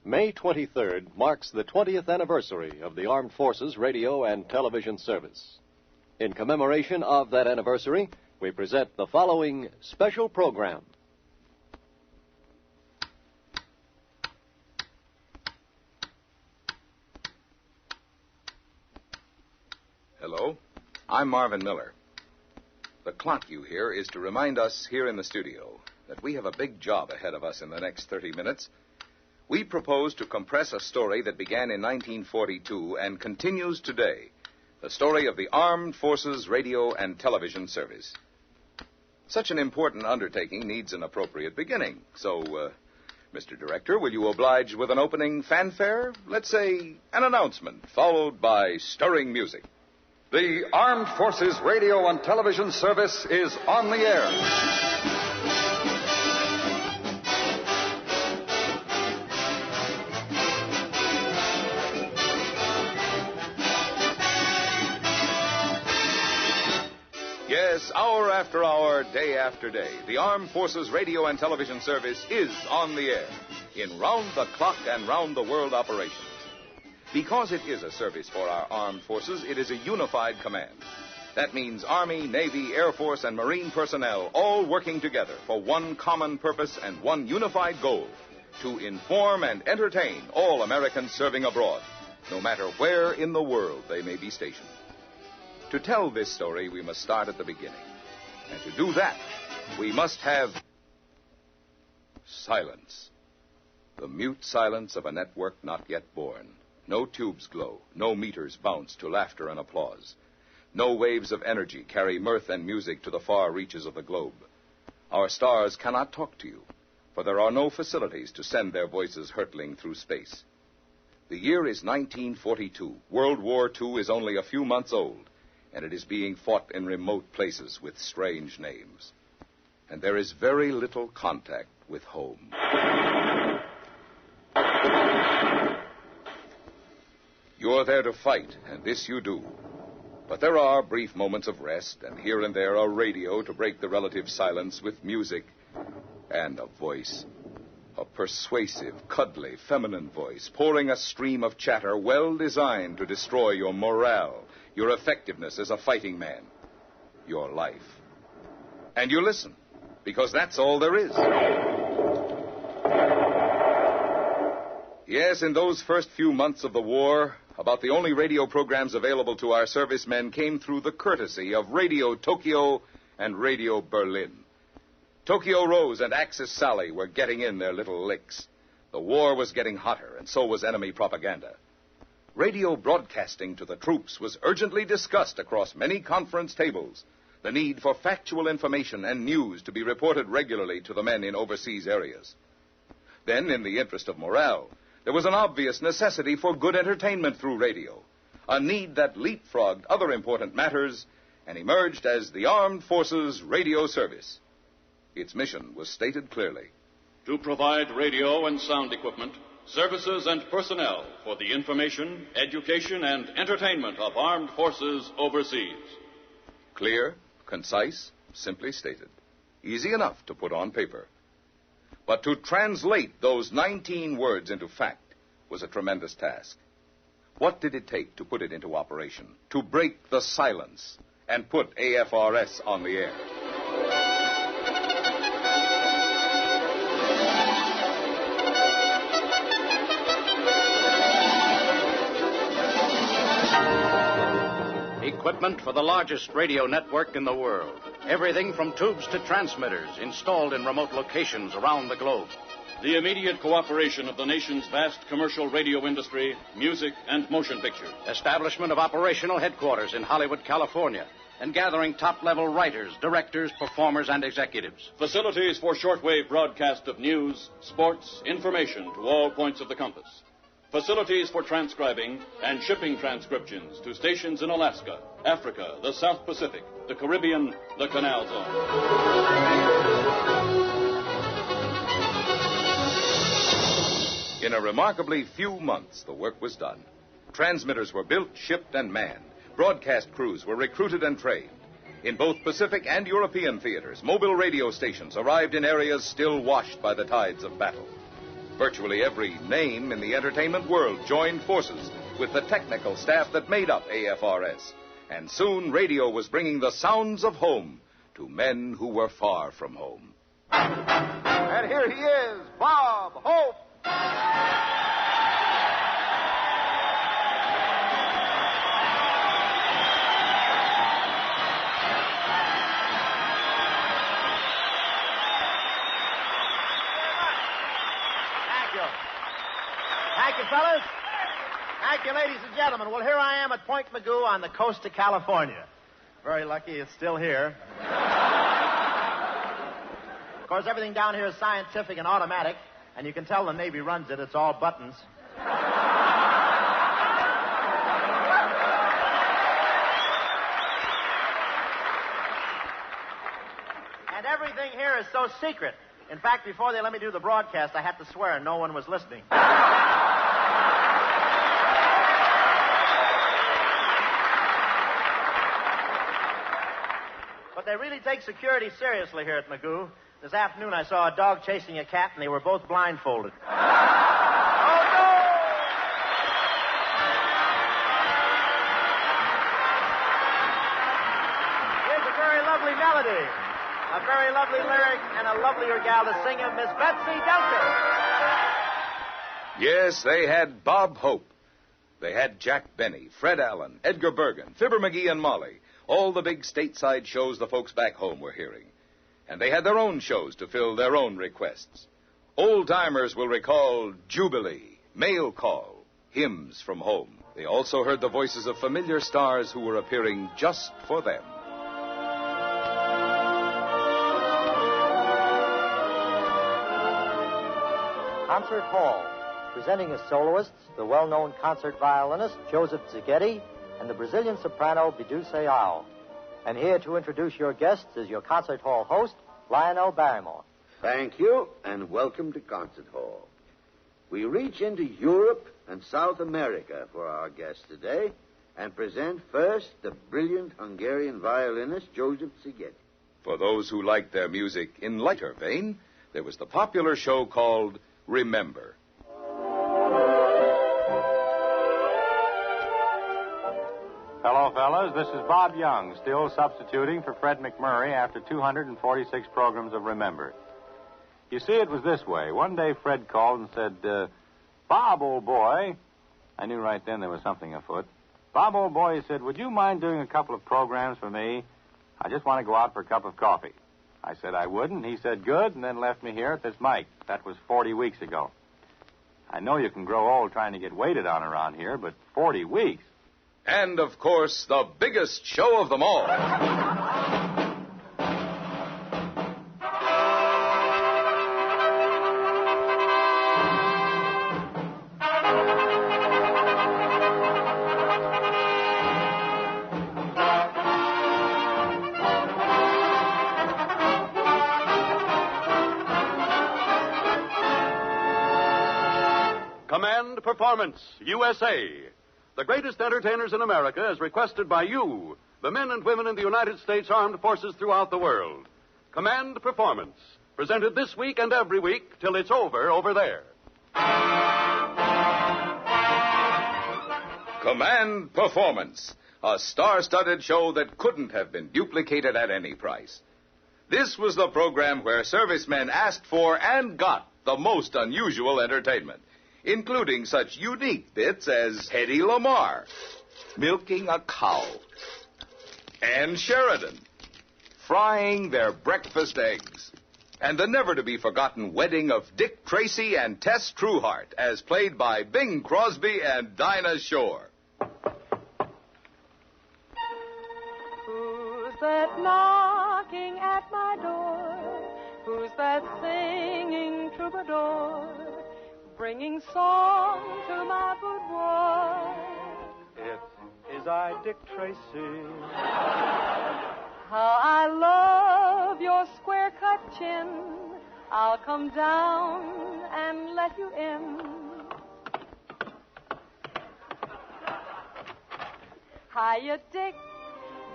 May 23rd marks the 20th anniversary of the Armed Forces Radio and Television Service. In commemoration of that anniversary, we present the following special program. Hello, I'm Marvin Miller. The clock you hear is to remind us here in the studio that we have a big job ahead of us in the next 30 minutes. We propose to compress a story that began in 1942 and continues today, the story of the Armed Forces Radio and Television Service. Such an important undertaking needs an appropriate beginning. So, Mr. Director, will you oblige with an opening fanfare? Let's say an announcement, followed by stirring music. The Armed Forces Radio and Television Service is on the air. Yes, hour after hour, day after day, the Armed Forces Radio and Television Service is on the air in round-the-clock and round-the-world operations. Because it is a service for our armed forces, it is a unified command. That means Army, Navy, Air Force, and Marine personnel all working together for one common purpose and one unified goal: to inform and entertain all Americans serving abroad, no matter where in the world they may be stationed. To tell this story, we must start at the beginning. And to do that, we must have silence. The mute silence of a network not yet born. No tubes glow, no meters bounce to laughter and applause. No waves of energy carry mirth and music to the far reaches of the globe. Our stars cannot talk to you, for there are no facilities to send their voices hurtling through space. The year is 1942. World War II is only a few months old, and it is being fought in remote places with strange names. And there is very little contact with home. You're there to fight, and this you do. But there are brief moments of rest, and here and there a radio to break the relative silence with music and a voice. A persuasive, cuddly, feminine voice, pouring a stream of chatter well designed to destroy your morale, your effectiveness as a fighting man, your life. And you listen, because that's all there is. Yes, in those first few months of the war, about the only radio programs available to our servicemen came through the courtesy of Radio Tokyo and Radio Berlin. Tokyo Rose and Axis Sally were getting in their little licks. The war was getting hotter, and so was enemy propaganda. Radio broadcasting to the troops was urgently discussed across many conference tables. The need for factual information and news to be reported regularly to the men in overseas areas. Then, in the interest of morale, there was an obvious necessity for good entertainment through radio, a need that leapfrogged other important matters and emerged as the Armed Forces Radio Service. Its mission was stated clearly: to provide radio and sound equipment, services and personnel for the information, education, and entertainment of armed forces overseas. Clear, concise, simply stated. Easy enough to put on paper. But to translate those 19 words into fact was a tremendous task. What did it take to put it into operation, to break the silence and put AFRS on the air? Equipment for the largest radio network in the world. Everything from tubes to transmitters installed in remote locations around the globe. The immediate cooperation of the nation's vast commercial radio industry, music, and motion picture. Establishment of operational headquarters in Hollywood, California. and gathering top-level writers, directors, performers, and executives. Facilities for shortwave broadcast of news, sports, information to all points of the compass. Facilities for transcribing and shipping transcriptions to stations in Alaska, Africa, the South Pacific, the Caribbean, the Canal Zone. In a remarkably few months, the work was done. Transmitters were built, shipped, and manned. Broadcast crews were recruited and trained. In both Pacific and European theaters, mobile radio stations arrived in areas still washed by the tides of battle. Virtually every name in the entertainment world joined forces with the technical staff that made up AFRS. And soon radio was bringing the sounds of home to men who were far from home. And here he is, Bob Hope. Thank you, fellas. Thank you, ladies and gentlemen. Well, here I am at Point Magoo on the coast of California. Very lucky it's still here. Of course, everything down here is scientific and automatic, and you can tell the Navy runs it. It's all buttons. And everything here is so secret. In fact, before they let me do the broadcast, I had to swear and no one was listening. But they really take security seriously here at Magoo. This afternoon I saw a dog chasing a cat, and they were both blindfolded. Oh, no! Here's a very lovely melody, a very lovely lyric, and a lovelier gal to sing it, Miss Betsy Delker. Yes, they had Bob Hope. They had Jack Benny, Fred Allen, Edgar Bergen, Fibber McGee, and Molly. All the big stateside shows the folks back home were hearing. And they had their own shows to fill their own requests. Old-timers will recall Jubilee, Mail Call, Hymns from Home. They also heard the voices of familiar stars who were appearing just for them. Concert Hall, presenting as soloists the well-known concert violinist Joseph Zighetti and the Brazilian soprano Biduce Ao. And here to introduce your guests is your Concert Hall host, Lionel Barrymore. Thank you, and welcome to Concert Hall. We reach into Europe and South America for our guest today and present first the brilliant Hungarian violinist Joseph Szigeti. For those who liked their music in lighter vein, there was the popular show called Remember. Hello, fellas. This is Bob Young, still substituting for Fred McMurray after 246 programs of Remember. You see, it was this way. One day, Fred called and said, Bob, old boy. I knew right then there was something afoot. Bob, old boy, he said, would you mind doing a couple of programs for me? I just want to go out for a cup of coffee. I said I wouldn't. He said, good, and then left me here at this mic. That was 40 weeks ago. I know you can grow old trying to get waited on around here, but 40 weeks? And, of course, the biggest show of them all. Command Performance, USA. The greatest entertainers in America as requested by you, the men and women in the United States Armed Forces throughout the world. Command Performance, presented this week and every week till it's over there. Command Performance, a star-studded show that couldn't have been duplicated at any price. This was the program where servicemen asked for and got the most unusual entertainment, including such unique bits as Hedy Lamarr milking a cow, and Sheridan frying their breakfast eggs, and the never-to-be-forgotten wedding of Dick Tracy and Tess Trueheart, as played by Bing Crosby and Dinah Shore. that knocking at my door? Who's that singing troubadour, bringing song to my boudoir? It is I, Dick Tracy. How I love your square-cut chin. I'll come down and let you in. Hiya, Dick.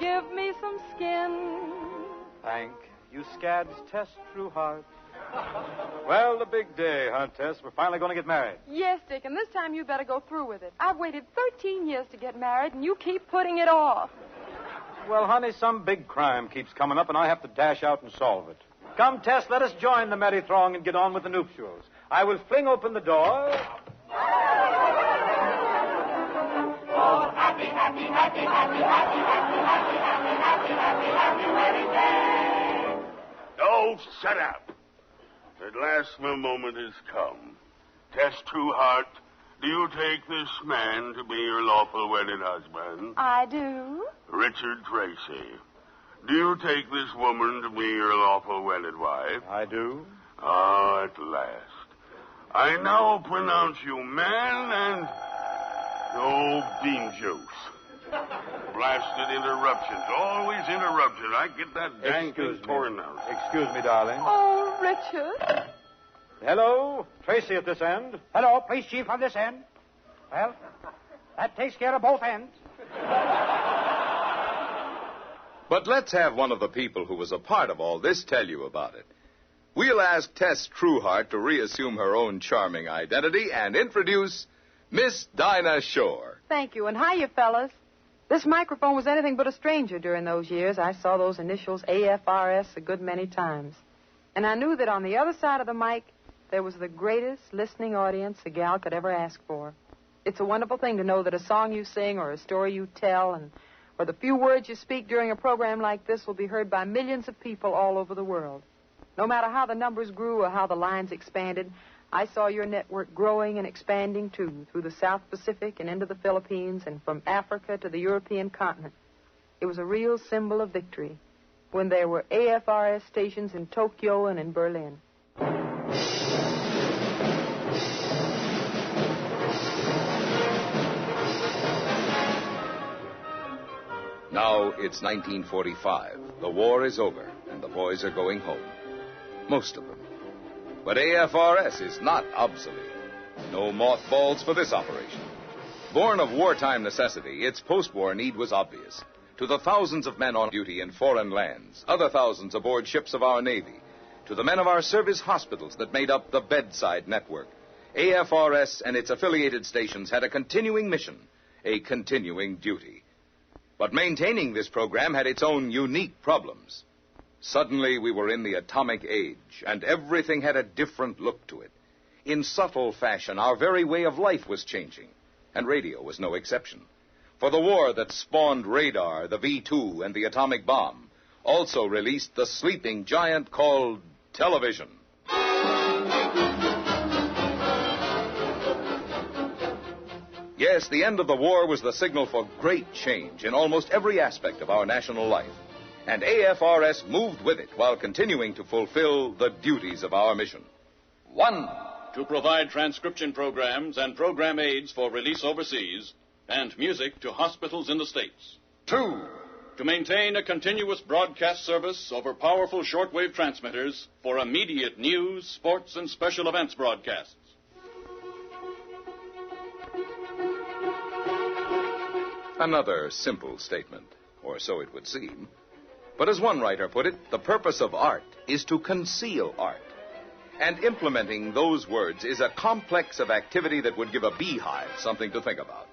Give me some skin. Thank you, Scads Test True Heart. Well, the big day, huh, Tess? We're finally going to get married. Yes, Dick, and this time you better go through with it. I've waited 13 years to get married, and you keep putting it off. Well, honey, some big crime keeps coming up, and I have to dash out and solve it. Come, Tess, let us join the merry throng and get on with the nuptials. I will fling open the door. Oh, happy, happy, happy, happy, happy, happy, happy, happy, happy, happy, happy wedding day. Oh, shut up. At last my moment has come. Tess Trueheart, do you take this man to be your lawful wedded husband? I do. Richard Tracy, do you take this woman to be your lawful wedded wife? I do. Ah, at last. I now pronounce you man and... oh, bean juice. Blasted interruptions. Always interruptions. I get that dang thing torn out. Excuse me, darling. Oh, Richard. Hello, Tracy at this end. Hello, police chief on this end. Well, that takes care of both ends. But let's have one of the people who was a part of all this tell you about it. We'll ask Tess Trueheart to reassume her own charming identity and introduce Miss Dinah Shore. Thank you, and hiya, fellas. This microphone was anything but a stranger during those years. I saw those initials AFRS a good many times. And I knew that on the other side of the mic, there was the greatest listening audience a gal could ever ask for. It's a wonderful thing to know that a song you sing or a story you tell or the few words you speak during a program like this will be heard by millions of people all over the world. No matter how the numbers grew or how the lines expanded, I saw your network growing and expanding, too, through the South Pacific and into the Philippines and from Africa to the European continent. It was a real symbol of victory when there were AFRS stations in Tokyo and in Berlin. Now it's 1945. The war is over, and the boys are going home. Most of them. But AFRS is not obsolete. No mothballs for this operation. Born of wartime necessity, its post-war need was obvious. To the thousands of men on duty in foreign lands, other thousands aboard ships of our Navy, to the men of our service hospitals that made up the bedside network, AFRS and its affiliated stations had a continuing mission, a continuing duty. But maintaining this program had its own unique problems. Suddenly, we were in the atomic age, and everything had a different look to it. In subtle fashion, our very way of life was changing, and radio was no exception. For the war that spawned radar, the V-2, and the atomic bomb also released the sleeping giant called television. Yes, the end of the war was the signal for great change in almost every aspect of our national life. And AFRS moved with it while continuing to fulfill the duties of our mission. 1. To provide transcription programs and program aids for release overseas and music to hospitals in the States. 2. To maintain a continuous broadcast service over powerful shortwave transmitters for immediate news, sports, and special events broadcasts. Another simple statement, or so it would seem. But as one writer put it, the purpose of art is to conceal art. And implementing those words is a complex of activity that would give a beehive something to think about.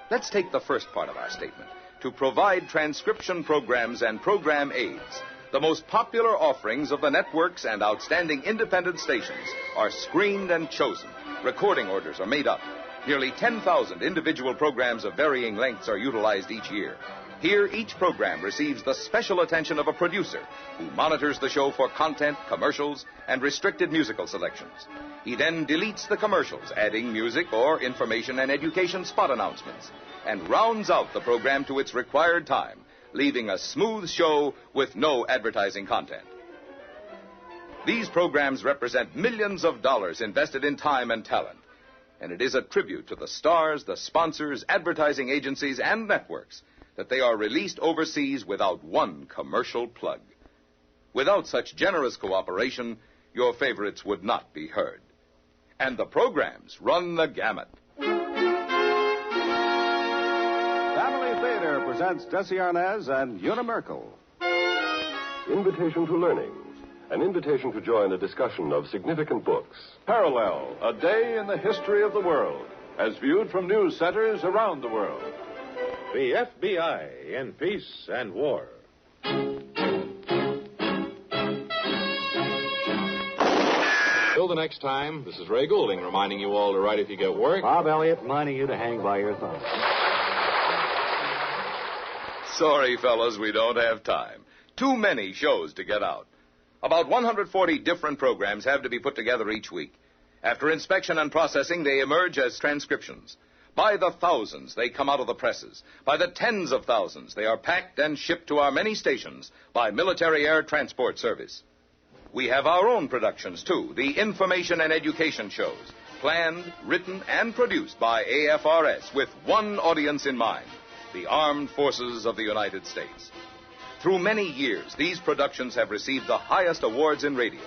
Let's take the first part of our statement. To provide transcription programs and program aids, the most popular offerings of the networks and outstanding independent stations are screened and chosen. Recording orders are made up. Nearly 10,000 individual programs of varying lengths are utilized each year. Here, each program receives the special attention of a producer who monitors the show for content, commercials, and restricted musical selections. He then deletes the commercials, adding music or information and education spot announcements, and rounds out the program to its required time, leaving a smooth show with no advertising content. These programs represent millions of dollars invested in time and talent, and it is a tribute to the stars, the sponsors, advertising agencies, and networks that they are released overseas without one commercial plug. Without such generous cooperation, your favorites would not be heard. And the programs run the gamut. Family Theater presents Desi Arnaz and Una Merkel. Invitation to Learning. An invitation to join a discussion of significant books. Parallel, a day in the history of the world, as viewed from news centers around the world. The FBI in Peace and War. Till the next time, this is Ray Goulding reminding you all to write if you get work. Bob Elliott reminding you to hang by your thumb. Sorry, fellas, we don't have time. Too many shows to get out. About 140 different programs have to be put together each week. After inspection and processing, they emerge as transcriptions. By the thousands, they come out of the presses. By the tens of thousands, they are packed and shipped to our many stations by Military Air Transport Service. We have our own productions, too, the information and education shows, planned, written, and produced by AFRS with one audience in mind, the Armed Forces of the United States. Through many years, these productions have received the highest awards in radio.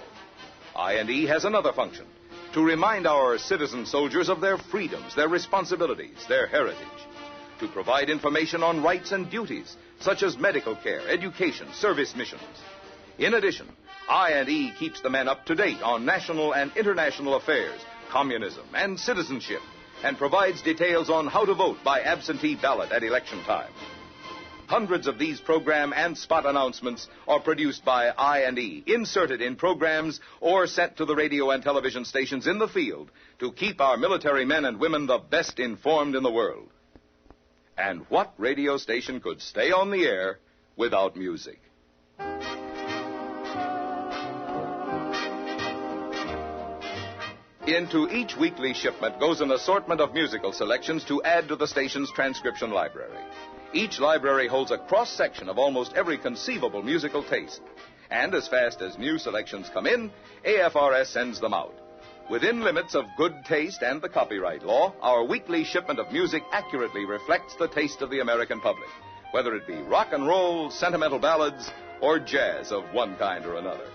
I&E has another function, to remind our citizen soldiers of their freedoms, their responsibilities, their heritage, to provide information on rights and duties, such as medical care, education, service missions. In addition, I&E keeps the men up to date on national and international affairs, communism, and citizenship, and provides details on how to vote by absentee ballot at election time. Hundreds of these program and spot announcements are produced by I&E, inserted in programs or sent to the radio and television stations in the field to keep our military men and women the best informed in the world. And what radio station could stay on the air without music? Into each weekly shipment goes an assortment of musical selections to add to the station's transcription library. Each library holds a cross-section of almost every conceivable musical taste. And as fast as new selections come in, AFRS sends them out. Within limits of good taste and the copyright law, our weekly shipment of music accurately reflects the taste of the American public, whether it be rock and roll, sentimental ballads, or jazz of one kind or another.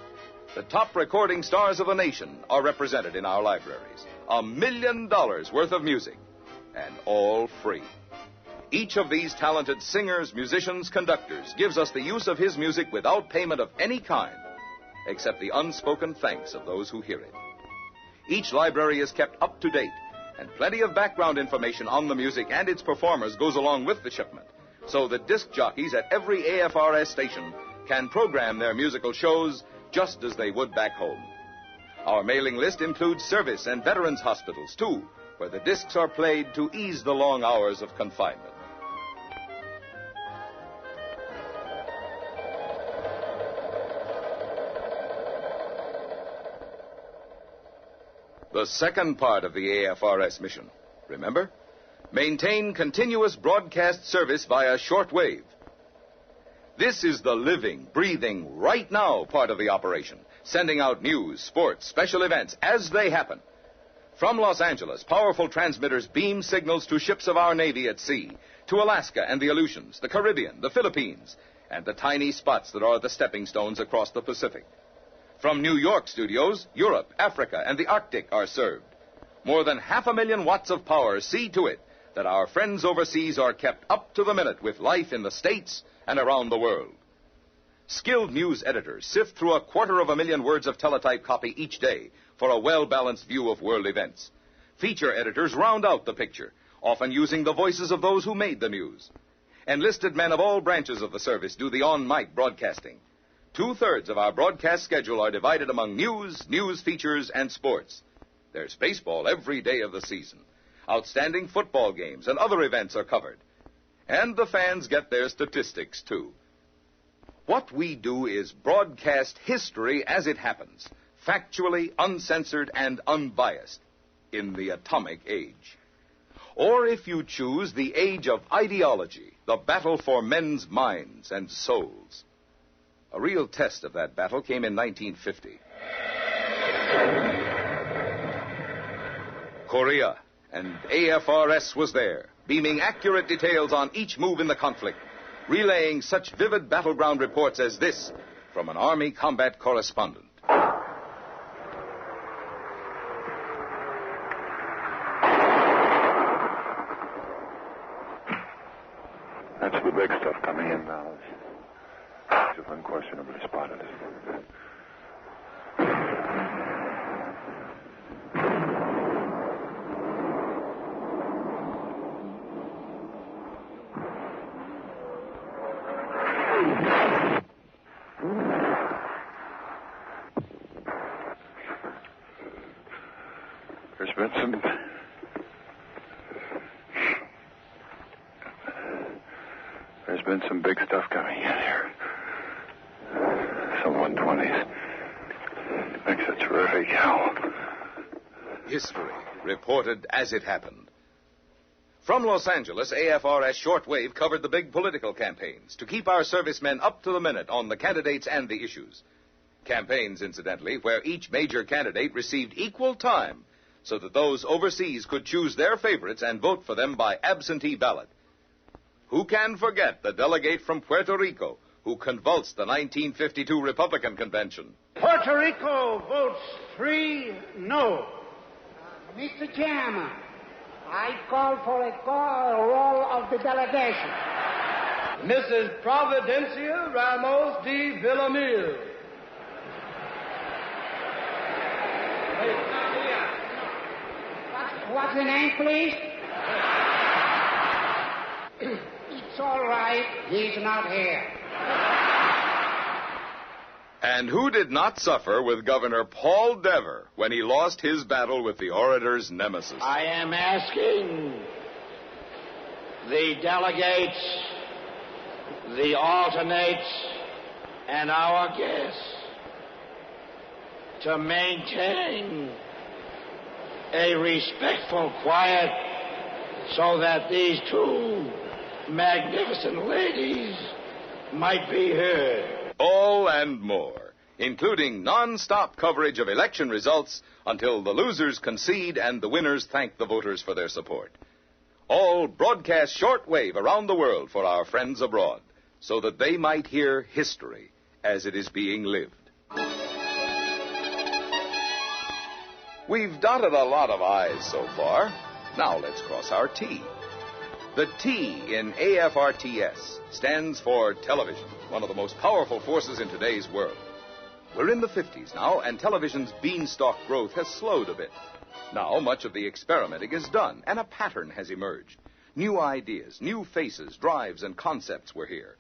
The top recording stars of the nation are represented in our libraries. $1 million worth of music, and all free. Each of these talented singers, musicians, conductors gives us the use of his music without payment of any kind, except the unspoken thanks of those who hear it. Each library is kept up to date, and plenty of background information on the music and its performers goes along with the shipment, so that disc jockeys at every AFRS station can program their musical shows just as they would back home. Our mailing list includes service and veterans hospitals, too, where the discs are played to ease the long hours of confinement. The second part of the AFRS mission, remember? Maintain continuous broadcast service via shortwave. This is the living, breathing, right now part of the operation, sending out news, sports, special events as they happen. From Los Angeles, powerful transmitters beam signals to ships of our Navy at sea, to Alaska and the Aleutians, the Caribbean, the Philippines, and the tiny spots that are the stepping stones across the Pacific. From New York studios, Europe, Africa, and the Arctic are served. More than 500,000 watts of power see to it that our friends overseas are kept up to the minute with life in the States and around the world. Skilled news editors sift through 250,000 words of teletype copy each day for a well-balanced view of world events. Feature editors round out the picture, often using the voices of those who made the news. Enlisted men of all branches of the service do the on-mic broadcasting. 2/3 of our broadcast schedule are divided among news features, and sports. There's baseball every day of the season. Outstanding football games and other events are covered. And the fans get their statistics, too. What we do is broadcast history as it happens, factually, uncensored, and unbiased, in the atomic age. Or if you choose the age of ideology, the battle for men's minds and souls. A real test of that battle came in 1950. Korea, and AFRS was there, beaming accurate details on each move in the conflict, relaying such vivid battleground reports as this from an Army combat correspondent. That's the big stuff coming in now. It's unquestionably spotted. There's been some big stuff coming in here. Some 120s. Makes a terrific howl. History, reported as it happened. From Los Angeles, AFRS Shortwave covered the big political campaigns to keep our servicemen up to the minute on the candidates and the issues. Campaigns, incidentally, where each major candidate received equal time so that those overseas could choose their favorites and vote for them by absentee ballot. Who can forget the delegate from Puerto Rico who convulsed the 1952 Republican Convention? Puerto Rico votes 3 no. Mr. Chairman, I call for a roll of the delegation. Mrs. Providencia Ramos de Villamil. What's the name, please? It's all right. He's not here. And who did not suffer with Governor Paul Dever when he lost his battle with the orator's nemesis? I am asking the delegates, the alternates, and our guests to maintain a respectful quiet so that these 2 magnificent ladies might be heard. All and more, including non-stop coverage of election results until the losers concede and the winners thank the voters for their support. All broadcast shortwave around the world for our friends abroad, so that they might hear history as it is being lived. We've dotted a lot of I's so far. Now let's cross our T. The T in AFRTS stands for television, one of the most powerful forces in today's world. We're in the 50s now, and television's beanstalk growth has slowed a bit. Now much of the experimenting is done, and a pattern has emerged. New ideas, new faces, drives, and concepts were here.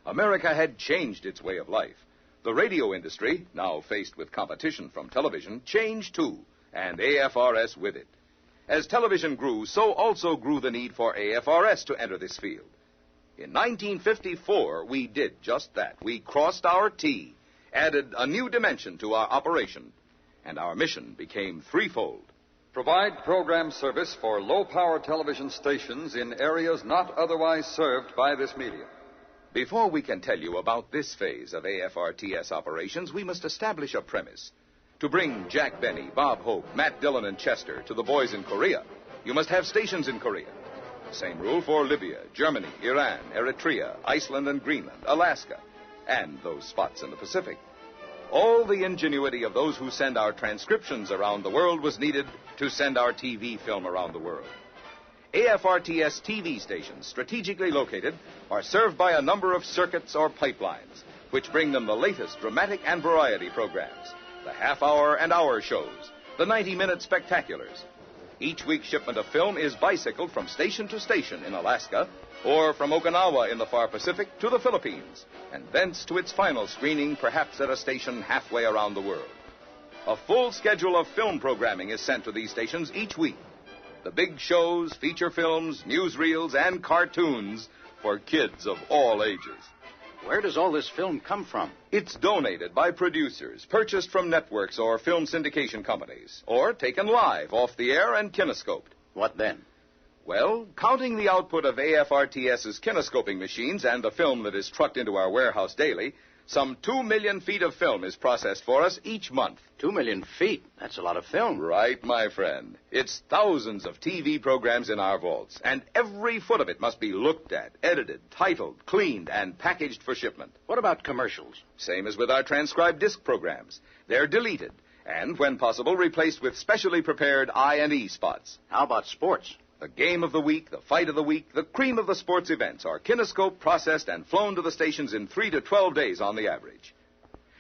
America had changed its way of life. The radio industry, now faced with competition from television, changed too, and AFRS with it. As television grew, so also grew the need for AFRS to enter this field. In 1954, we did just that. We crossed our T, added a new dimension to our operation, and our mission became threefold. Provide program service for low-power television stations in areas not otherwise served by this medium. Before we can tell you about this phase of AFRTS operations, we must establish a premise. To bring Jack Benny, Bob Hope, Matt Dillon, and Chester to the boys in Korea, you must have stations in Korea. Same rule for Libya, Germany, Iran, Eritrea, Iceland and Greenland, Alaska, and those spots in the Pacific. All the ingenuity of those who send our transcriptions around the world was needed to send our TV film around the world. AFRTS TV stations, strategically located, are served by a number of circuits or pipelines, which bring them the latest dramatic and variety programs, the half-hour and hour shows, the 90-minute spectaculars. Each week's shipment of film is bicycled from station to station in Alaska, or from Okinawa in the far Pacific to the Philippines, and thence to its final screening, perhaps at a station halfway around the world. A full schedule of film programming is sent to these stations each week. The big shows, feature films, newsreels, and cartoons for kids of all ages. Where does all this film come from? It's donated by producers, purchased from networks or film syndication companies, or taken live off the air and kinescoped. What then? Well, counting the output of AFRTS's kinescoping machines and the film that is trucked into our warehouse daily, some 2 million feet of film is processed for us each month. 2 million feet? That's a lot of film. Right, my friend. It's thousands of TV programs in our vaults, and every foot of it must be looked at, edited, titled, cleaned, and packaged for shipment. What about commercials? Same as with our transcribed disc programs. They're deleted, and, when possible, replaced with specially prepared I&E spots. How about sports? The game of the week, the fight of the week, the cream of the sports events are kinescoped, processed, and flown to the stations in 3 to 12 days on the average.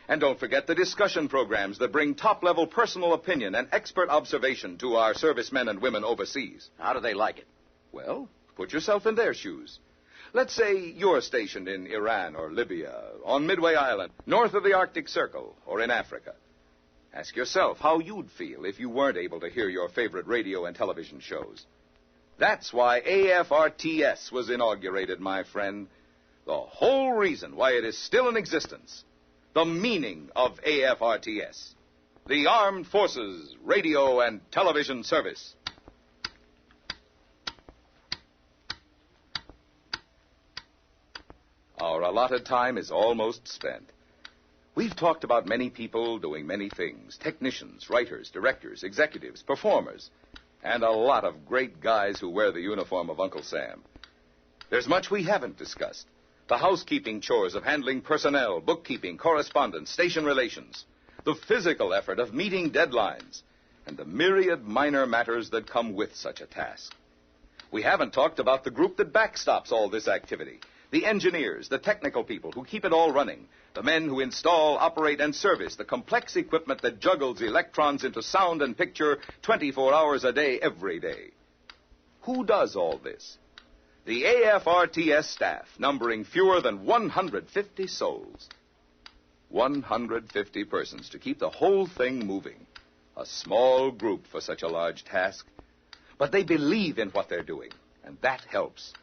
And don't forget the discussion programs that bring top-level personal opinion and expert observation to our servicemen and women overseas. How do they like it? Well, put yourself in their shoes. Let's say you're stationed in Iran or Libya, on Midway Island, north of the Arctic Circle, or in Africa. Ask yourself how you'd feel if you weren't able to hear your favorite radio and television shows. That's why AFRTS was inaugurated, my friend. The whole reason why it is still in existence. The meaning of AFRTS. The Armed Forces Radio and Television Service. Our allotted time is almost spent. We've talked about many people doing many things. Technicians, writers, directors, executives, performers. And a lot of great guys who wear the uniform of Uncle Sam. There's much we haven't discussed. The housekeeping chores of handling personnel, bookkeeping, correspondence, station relations. The physical effort of meeting deadlines. And the myriad minor matters that come with such a task. We haven't talked about the group that backstops all this activity. The engineers, the technical people who keep it all running. The men who install, operate, and service the complex equipment that juggles electrons into sound and picture 24 hours a day, every day. Who does all this? The AFRTS staff, numbering fewer than 150 souls. 150 persons to keep the whole thing moving. A small group for such a large task. But they believe in what they're doing, and that helps.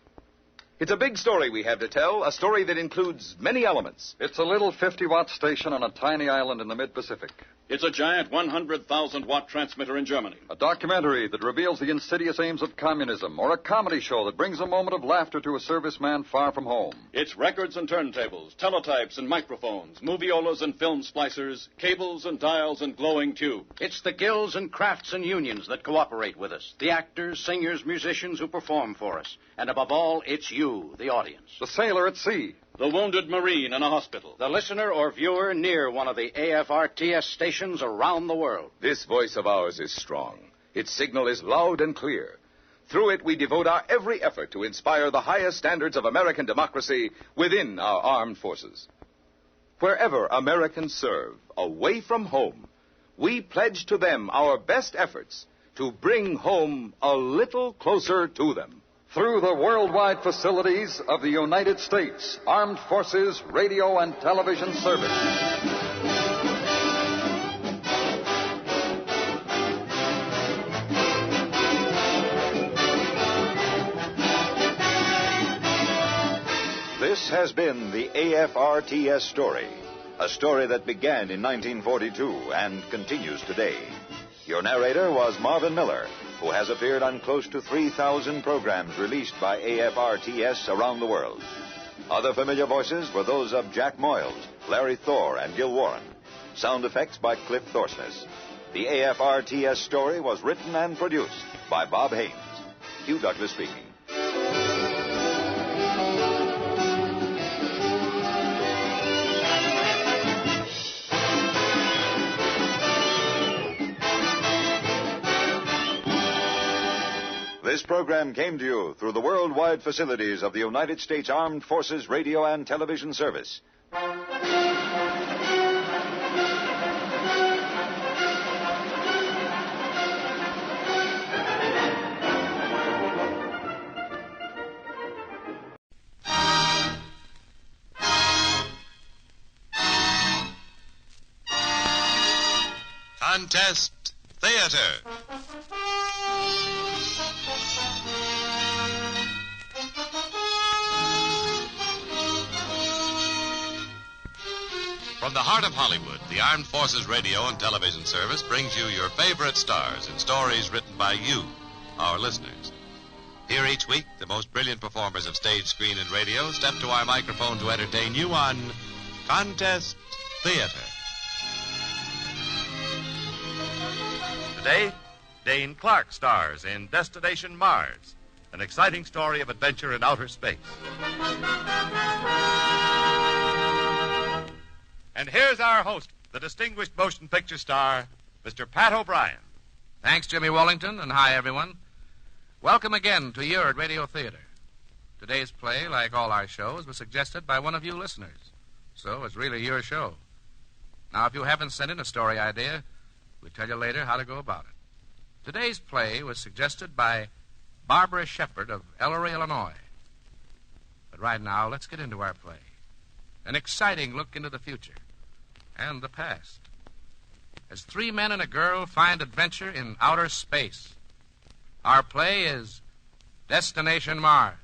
It's a big story we have to tell, a story that includes many elements. It's a little 50-watt station on a tiny island in the mid-Pacific. It's a giant 100,000-watt transmitter in Germany. A documentary that reveals the insidious aims of communism, or a comedy show that brings a moment of laughter to a serviceman far from home. It's records and turntables, teletypes and microphones, moviolas and film splicers, cables and dials and glowing tubes. It's the guilds and crafts and unions that cooperate with us, the actors, singers, musicians who perform for us. And above all, it's you, the audience. The sailor at sea. The wounded Marine in a hospital. The listener or viewer near one of the AFRTS stations around the world. This voice of ours is strong. Its signal is loud and clear. Through it, we devote our every effort to inspire the highest standards of American democracy within our armed forces. Wherever Americans serve, away from home, we pledge to them our best efforts to bring home a little closer to them. Through the worldwide facilities of the United States Armed Forces Radio and Television Service. This has been the AFRTS story, a story that began in 1942 and continues today. Your narrator was Marvin Miller, who has appeared on close to 3,000 programs released by AFRTS around the world. Other familiar voices were those of Jack Moyles, Larry Thor, and Gil Warren. Sound effects by Cliff Thorsness. The AFRTS story was written and produced by Bob Haynes. Hugh Douglas speaking. This program came to you through the worldwide facilities of the United States Armed Forces Radio and Television Service. Contest Theater. From the heart of Hollywood, the Armed Forces Radio and Television Service brings you your favorite stars in stories written by you, our listeners. Here each week, the most brilliant performers of stage, screen, and radio step to our microphone to entertain you on Contest Theater. Today, Dane Clark stars in Destination Mars, an exciting story of adventure in outer space. And here's our host, the distinguished motion picture star, Mr. Pat O'Brien. Thanks, Jimmy Wallington, and hi, everyone. Welcome again to your Radio Theater. Today's play, like all our shows, was suggested by one of you listeners. So it's really your show. Now, if you haven't sent in a story idea, we'll tell you later how to go about it. Today's play was suggested by Barbara Shepard of Ellery, Illinois. But right now, let's get into our play. An exciting look into the future and the past. As three men and a girl find adventure in outer space. Our play is Destination Mars.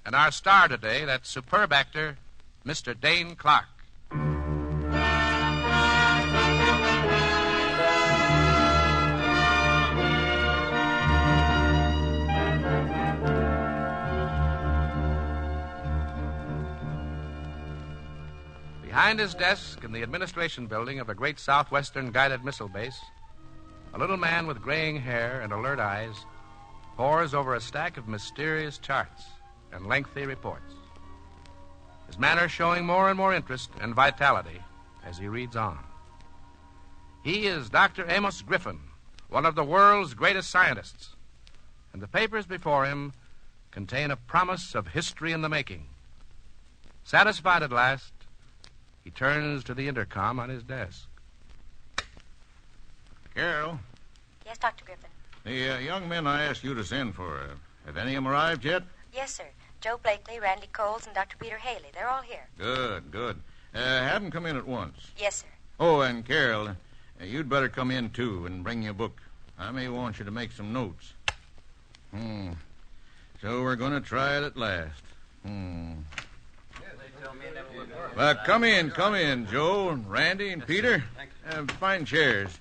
And our star today, that superb actor, Mr. Dane Clark. Behind his desk in the administration building of a great southwestern guided missile base, a little man with graying hair and alert eyes pores over a stack of mysterious charts and lengthy reports, his manner showing more and more interest and vitality as he reads on. He is Dr. Amos Griffin, one of the world's greatest scientists, and the papers before him contain a promise of history in the making. Satisfied at last, he turns to the intercom on his desk. Carol, Yes, Dr. Griffin. the young men I asked you to send for, have any of them arrived yet? Yes, sir. Joe Blakely, Randy Coles, and Dr. Peter Haley. They're all here. Good, good. Have them come in at once. Yes, sir. Oh, and Carol, you'd better come in, too, and bring your book. I may want you to make some notes. So we're going to try it at last. Come in, Joe, and Randy, and Peter. Find chairs.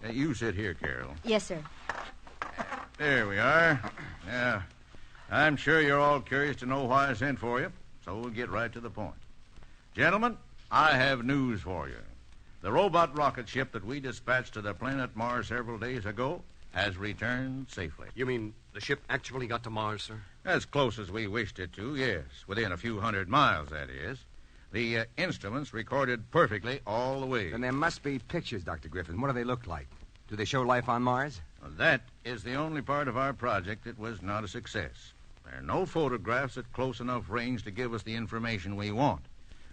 You sit here, Carol. Yes, sir. There we are. Now, I'm sure you're all curious to know why I sent for you, so we'll get right to the point. Gentlemen, I have news for you. The robot rocket ship that we dispatched to the planet Mars several days ago has returned safely. You mean the ship actually got to Mars, sir? As close as we wished it to, yes. Within a few hundred miles, that is. The instruments recorded perfectly all the way. Then there must be pictures, Dr. Griffin. What do they look like? Do they show life on Mars? Well, that is the only part of our project that was not a success. There are no photographs at close enough range to give us the information we want.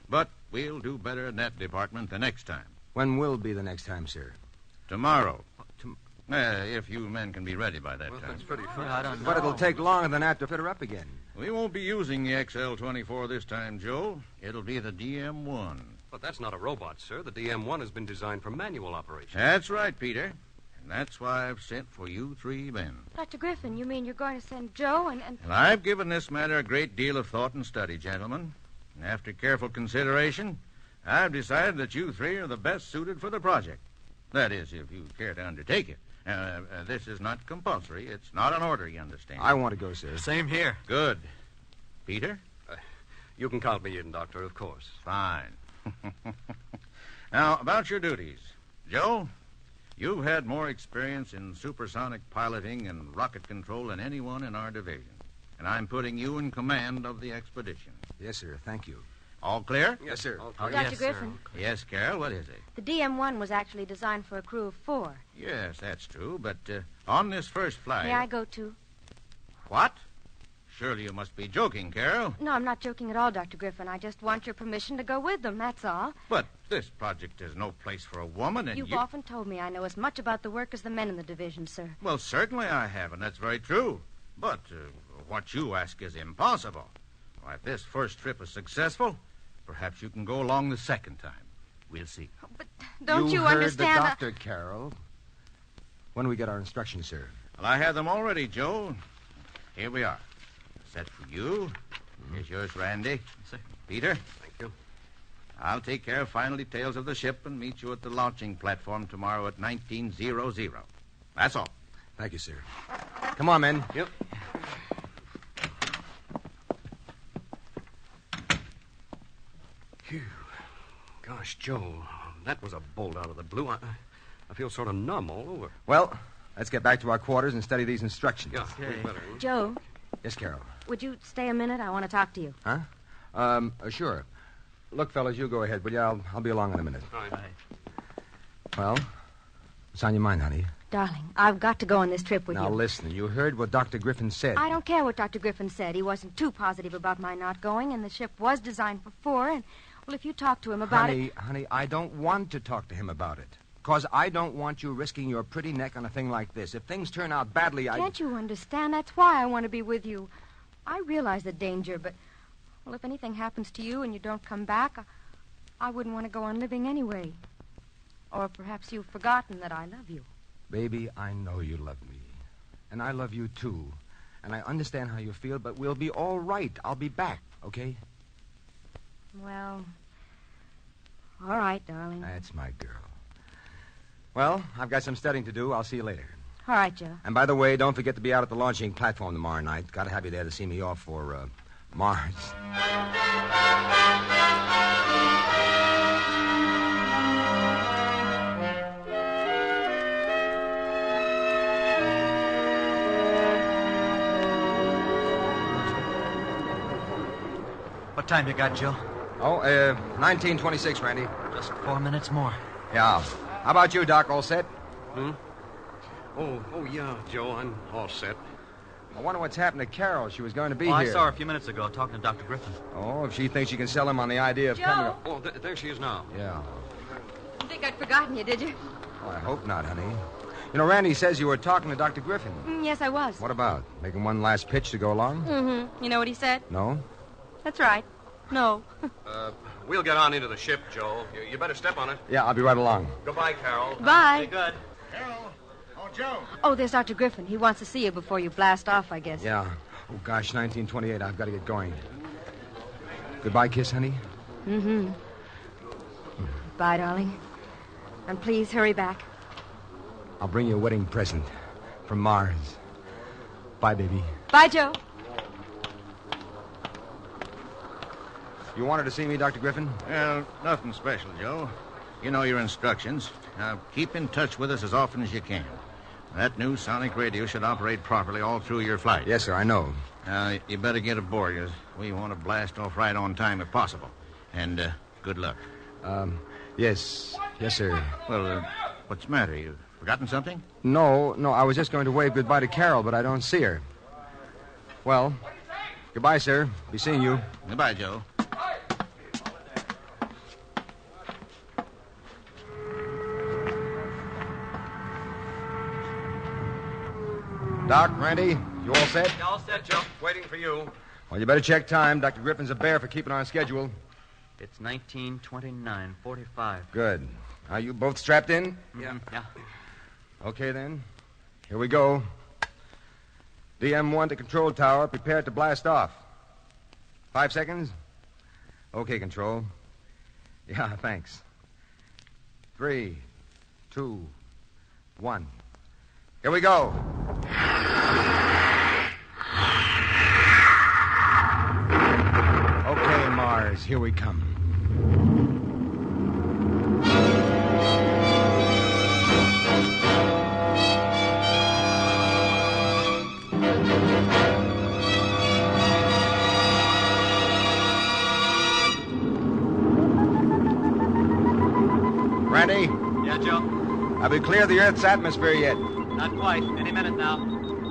But we'll do better in that department the next time. When will be the next time, sir? Tomorrow. If you men can be ready by that time. That's pretty fast. But it'll take longer than that to fit her up again. We won't be using the XL-24 this time, Joe. It'll be the DM-1. But that's not a robot, sir. The DM-1 has been designed for manual operation. That's right, Peter. And that's why I've sent for you three men. Dr. Griffin, you mean you're going to send Joe and... Well, I've given this matter a great deal of thought and study, gentlemen. And after careful consideration, I've decided that you three are the best suited for the project. That is, if you care to undertake it. This is not compulsory. It's not an order, you understand. I want to go, sir. Same here. Good. Peter? You can count me in, Doctor, of course. Fine. Now, about your duties. Joe, you've had more experience in supersonic piloting and rocket control than anyone in our division. And I'm putting you in command of the expedition. Yes, sir. Thank you. All clear? Yes, sir. Dr. Griffin. Yes, Carol, what is it? The DM-1 was actually designed for a crew of 4. Yes, that's true, but on this first flight... May I go, too? What? Surely you must be joking, Carol. No, I'm not joking at all, Dr. Griffin. I just want your permission to go with them, that's all. But this project is no place for a woman, and You've often told me I know as much about the work as the men in the division, sir. Well, certainly I have, and that's very true. But what you ask is impossible. Why, if this first trip is successful, perhaps you can go along the second time. We'll see. Oh, but don't you heard understand? The doctor, Carol. When do we get our instructions, sir? Well, I have them all ready, Joe. Here we are. Set for you. Here's yours, Randy. Peter. Thank you. I'll take care of final details of the ship and meet you at the launching platform tomorrow at 1900. That's all. Thank you, sir. Come on, men. Yep. Gosh, Joe, that was a bolt out of the blue. I feel sort of numb all over. Well, let's get back to our quarters and study these instructions. Yeah, we better. Joe, Yes, Carol. would you stay a minute? I want to talk to you. Huh? Sure. Look, fellas, you go ahead, will you? I'll be along in a minute. All right. Well, what's on your mind, honey? Darling, I've got to go on this trip with Now, you. listen, you heard what Dr. Griffin said. I don't care what Dr. Griffin said. He wasn't too positive about my not going, and the ship was designed for 4, and, well, if you talk to him about it... Honey, I don't want to talk to him about it. Because I don't want you risking your pretty neck on a thing like this. If things turn out badly, Can't you understand? That's why I want to be with you. I realize the danger, but, well, if anything happens to you and you don't come back, I wouldn't want to go on living anyway. Or perhaps you've forgotten that I love you. Baby, I know you love me. And I love you, too. And I understand how you feel, but we'll be all right. I'll be back, okay? Well, all right, darling. That's my girl. Well, I've got some studying to do. I'll see you later. All right, Joe. And by the way, don't forget to be out at the launching platform tomorrow night. Got to have you there to see me off for, Mars. What time you got, Joe? 1926, Randy. Just 4 minutes more. Yeah. How about you, Doc? All set? Oh, yeah, Joe, I'm all set. I wonder what's happened to Carol. She was going to be here. I saw her a few minutes ago talking to Dr. Griffin. Oh, if she thinks she can sell him on the idea of coming... Oh, there she is now. Yeah. You think I'd forgotten you, did you? Oh, I hope not, honey. You know, Randy says you were talking to Dr. Griffin. Yes, I was. What about? Making one last pitch to go along? Mm-hmm. You know what he said? No? That's right. No. We'll get on into the ship, Joe. You better step on it. Yeah, I'll be right along. Goodbye, Carol. Bye. Stay good. Carol. Oh, Joe. Oh, there's Dr. Griffin. He wants to see you before you blast off, I guess. Yeah. Oh, gosh, 1928. I've got to get going. Goodbye, kiss, honey? Mm-hmm. Bye, darling. And please hurry back. I'll bring you a wedding present from Mars. Bye, baby. Bye, Joe. You wanted to see me, Dr. Griffin? Well, nothing special, Joe. You know your instructions. Now, keep in touch with us as often as you can. That new sonic radio should operate properly all through your flight. Yes, sir, I know. Now, you better get aboard, because we want to blast off right on time if possible. And good luck. Yes. Yes, sir. Well, what's the matter? You forgotten something? No, I was just going to wave goodbye to Carol, but I don't see her. Well, goodbye, sir. Be seeing you. Goodbye, Joe. Doc, Randy, you all set? You all set, Joe? Waiting for you. Well, you better check time. Dr. Griffin's a bear for keeping on schedule. It's 19:29:45. Good. Are you both strapped in? Yeah. Okay, then. Here we go. DM-1 to control tower. Prepare to blast off. 5 seconds. Okay, control. Yeah, thanks. 3, 2, 1. Here we go. Okay, Mars, here we come. Randy? Yeah, Joe? Have we cleared the Earth's atmosphere yet? Not quite. Any minute now.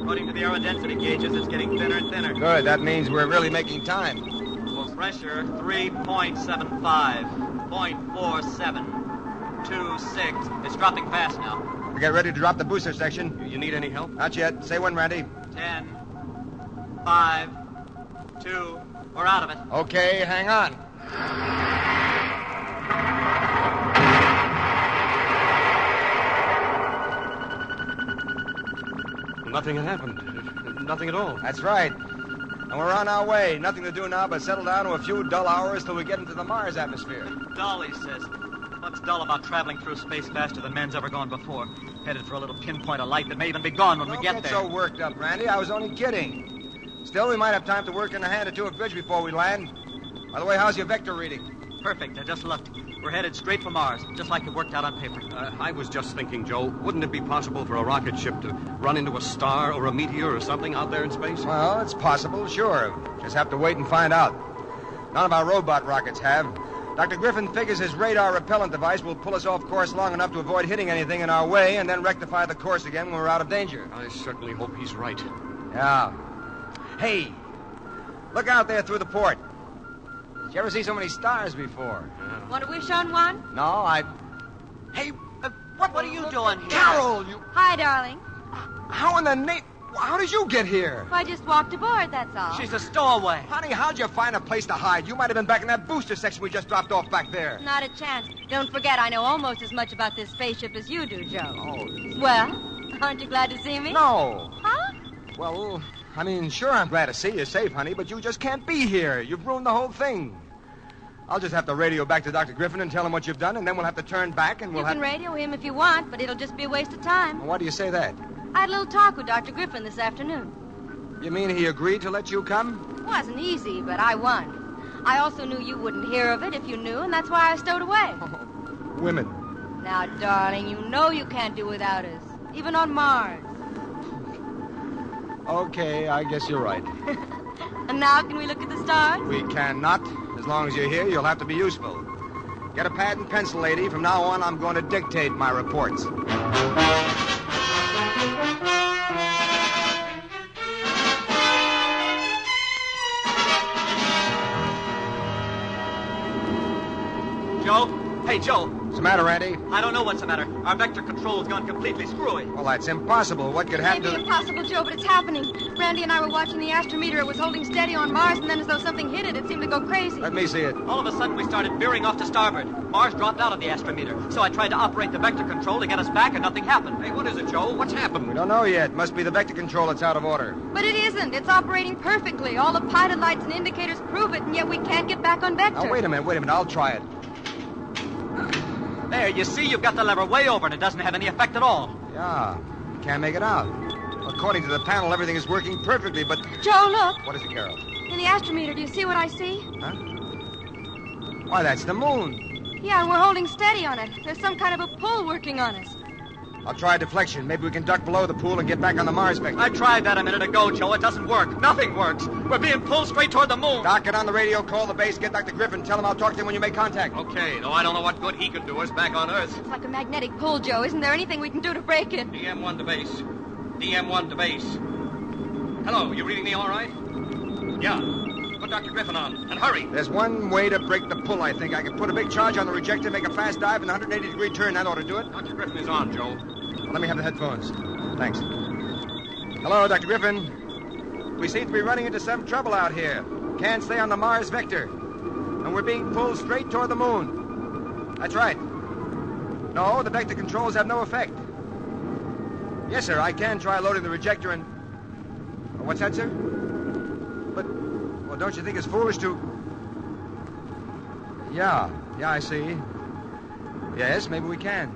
According to the aerodensity gauges, it's getting thinner and thinner. Good. That means we're really making time. Well, pressure, 3.75. 0.47. 26. It's dropping fast now. We get ready to drop the booster section. You need any help? Not yet. Say when, Randy. 10. 5. 2. We're out of it. Okay, hang on. Nothing had happened. Nothing at all. That's right. And we're on our way. Nothing to do now but settle down to a few dull hours till we get into the Mars atmosphere. Dull, he says. What's dull about traveling through space faster than man's ever gone before? Headed for a little pinpoint of light that may even be gone when we get there. Don't get so worked up, Randy. I was only kidding. Still, we might have time to work in a hand or two at bridge before we land. By the way, how's your vector reading? Perfect. I just looked. We're headed straight for Mars, just like it worked out on paper. I was just thinking, Joe, wouldn't it be possible for a rocket ship to run into a star or a meteor or something out there in space? Well, it's possible, sure. Just have to wait and find out. None of our robot rockets have. Dr. Griffin figures his radar repellent device will pull us off course long enough to avoid hitting anything in our way and then rectify the course again when we're out of danger. I certainly hope he's right. Yeah. Hey, look out there through the port. Did you ever see so many stars before? Want to wish on one? No, Hey, what are you doing here? Carol, you... Hi, darling. How in the name... How did you get here? I just walked aboard, that's all. She's a stowaway. Honey, how'd you find a place to hide? You might have been back in that booster section we just dropped off back there. Not a chance. Don't forget, I know almost as much about this spaceship as you do, Joe. Oh. Well, aren't you glad to see me? No. Huh? Well, I mean, sure, I'm glad to see you safe, honey, but you just can't be here. You've ruined the whole thing. I'll just have to radio back to Dr. Griffin and tell him what you've done, and then we'll have to turn back and You can radio him if you want, but it'll just be a waste of time. Why do you say that? I had a little talk with Dr. Griffin this afternoon. You mean he agreed to let you come? It wasn't easy, but I won. I also knew you wouldn't hear of it if you knew, and that's why I stowed away. Women. Now, darling, you know you can't do without us, even on Mars. Okay, I guess you're right. And now, can we look at the stars? We cannot. As long as you're here, you'll have to be useful. Get a pad and pencil, lady. From now on, I'm going to dictate my reports. Joe? Hey, Joe. What's the matter, Randy? I don't know what's the matter. Our vector control has gone completely screwy. Well, that's impossible. What could happen Maybe impossible, Joe, but it's happening. Randy and I were watching the astrometer. It was holding steady on Mars, and then as though something hit it, it seemed to go crazy. Let me see it. All of a sudden, we started veering off to starboard. Mars dropped out of the astrometer. So I tried to operate the vector control to get us back, and nothing happened. Hey, what is it, Joe? What's happened? We don't know yet. Must be the vector control that's out of order. But it isn't. It's operating perfectly. All the pilot lights and indicators prove it, and yet we can't get back on vector. Now, wait a minute. I'll try it. There, you see, you've got the lever way over, and it doesn't have any effect at all. Yeah, can't make it out. According to the panel, everything is working perfectly, but... Joe, look. What is it, Carol? In the astrometer, do you see what I see? Huh? Why, that's the moon. Yeah, and we're holding steady on it. There's some kind of a pull working on us. I'll try deflection. Maybe we can duck below the pool and get back on the Mars vector. I tried that a minute ago, Joe. It doesn't work. Nothing works. We're being pulled straight toward the moon. Doc, get on the radio, call the base, get Dr. Griffin. Tell him I'll talk to him when you make contact. Okay, though I don't know what good he could do us back on Earth. It's like a magnetic pull, Joe. Isn't there anything we can do to break it? DM1 to base. DM1 to base. Hello, you reading me all right? Yeah. Put Dr. Griffin on, and hurry. There's one way to break the pull, I think. I can put a big charge on the rejector, make a fast dive, and a 180-degree turn. That ought to do it. Dr. Griffin is on, Joe. Well, let me have the headphones. Thanks. Hello, Dr. Griffin. We seem to be running into some trouble out here. Can't stay on the Mars vector. And we're being pulled straight toward the moon. That's right. No, the vector controls have no effect. Yes, sir, I can try loading the rejector and... What's that, sir? But, well, don't you think it's foolish to... Yeah, I see. Yes, maybe we can.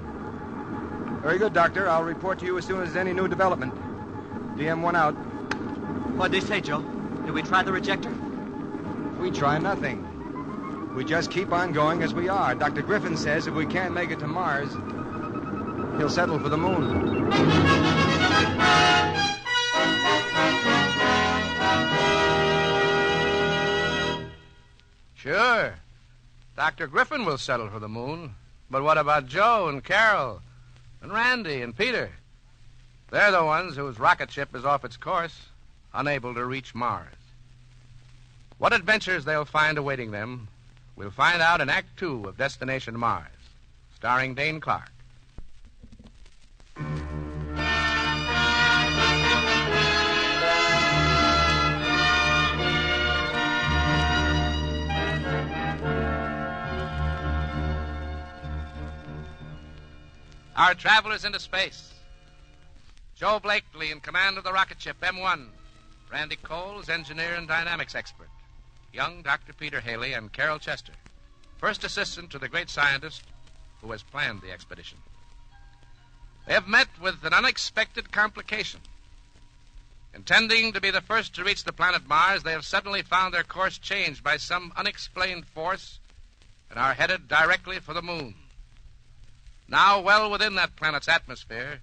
Very good, Doctor. I'll report to you as soon as there's any new development. DM1 out. What'd they say, Joe? Did we try the rejector? We try nothing. We just keep on going as we are. Dr. Griffin says if we can't make it to Mars, he'll settle for the moon. Sure. Dr. Griffin will settle for the moon. But what about Joe and Carol and Randy and Peter? They're the ones whose rocket ship is off its course, unable to reach Mars. What adventures they'll find awaiting them, we'll find out in Act 2 of Destination Mars, starring Dane Clark. Our travelers into space. Joe Blakely in command of the rocket ship M1. Randy Coles, engineer and dynamics expert. Young Dr. Peter Haley and Carol Chester, first assistant to the great scientist who has planned the expedition. They have met with an unexpected complication. Intending to be the first to reach the planet Mars, they have suddenly found their course changed by some unexplained force and are headed directly for the moon. Now, well within that planet's atmosphere,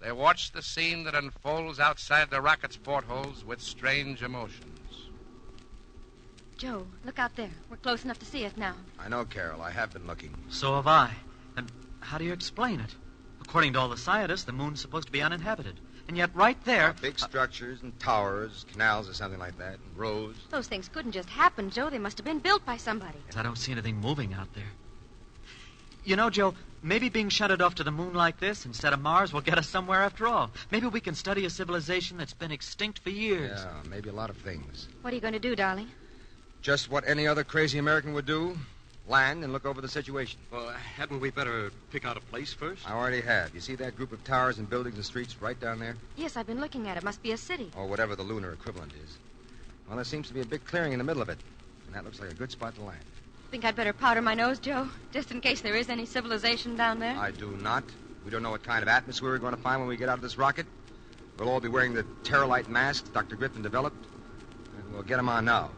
they watch the scene that unfolds outside the rocket's portholes with strange emotions. Joe, look out there. We're close enough to see it now. I know, Carol. I have been looking. So have I. And how do you explain it? According to all the scientists, the moon's supposed to be uninhabited. And yet right there... Big structures and towers, canals or something like that, and roads. Those things couldn't just happen, Joe. They must have been built by somebody. I don't see anything moving out there. You know, Joe, maybe being shunted off to the moon like this instead of Mars will get us somewhere after all. Maybe we can study a civilization that's been extinct for years. Yeah, maybe a lot of things. What are you going to do, darling? Just what any other crazy American would do. Land and look over the situation. Well, hadn't we better pick out a place first? I already have. You see that group of towers and buildings and streets right down there? Yes, I've been looking at it. Must be a city. Or whatever the lunar equivalent is. Well, there seems to be a big clearing in the middle of it. And that looks like a good spot to land. Think I'd better powder my nose, Joe? Just in case there is any civilization down there? I do not. We don't know what kind of atmosphere we're going to find when we get out of this rocket. We'll all be wearing the Terralite masks Dr. Griffin developed. And we'll get them on now.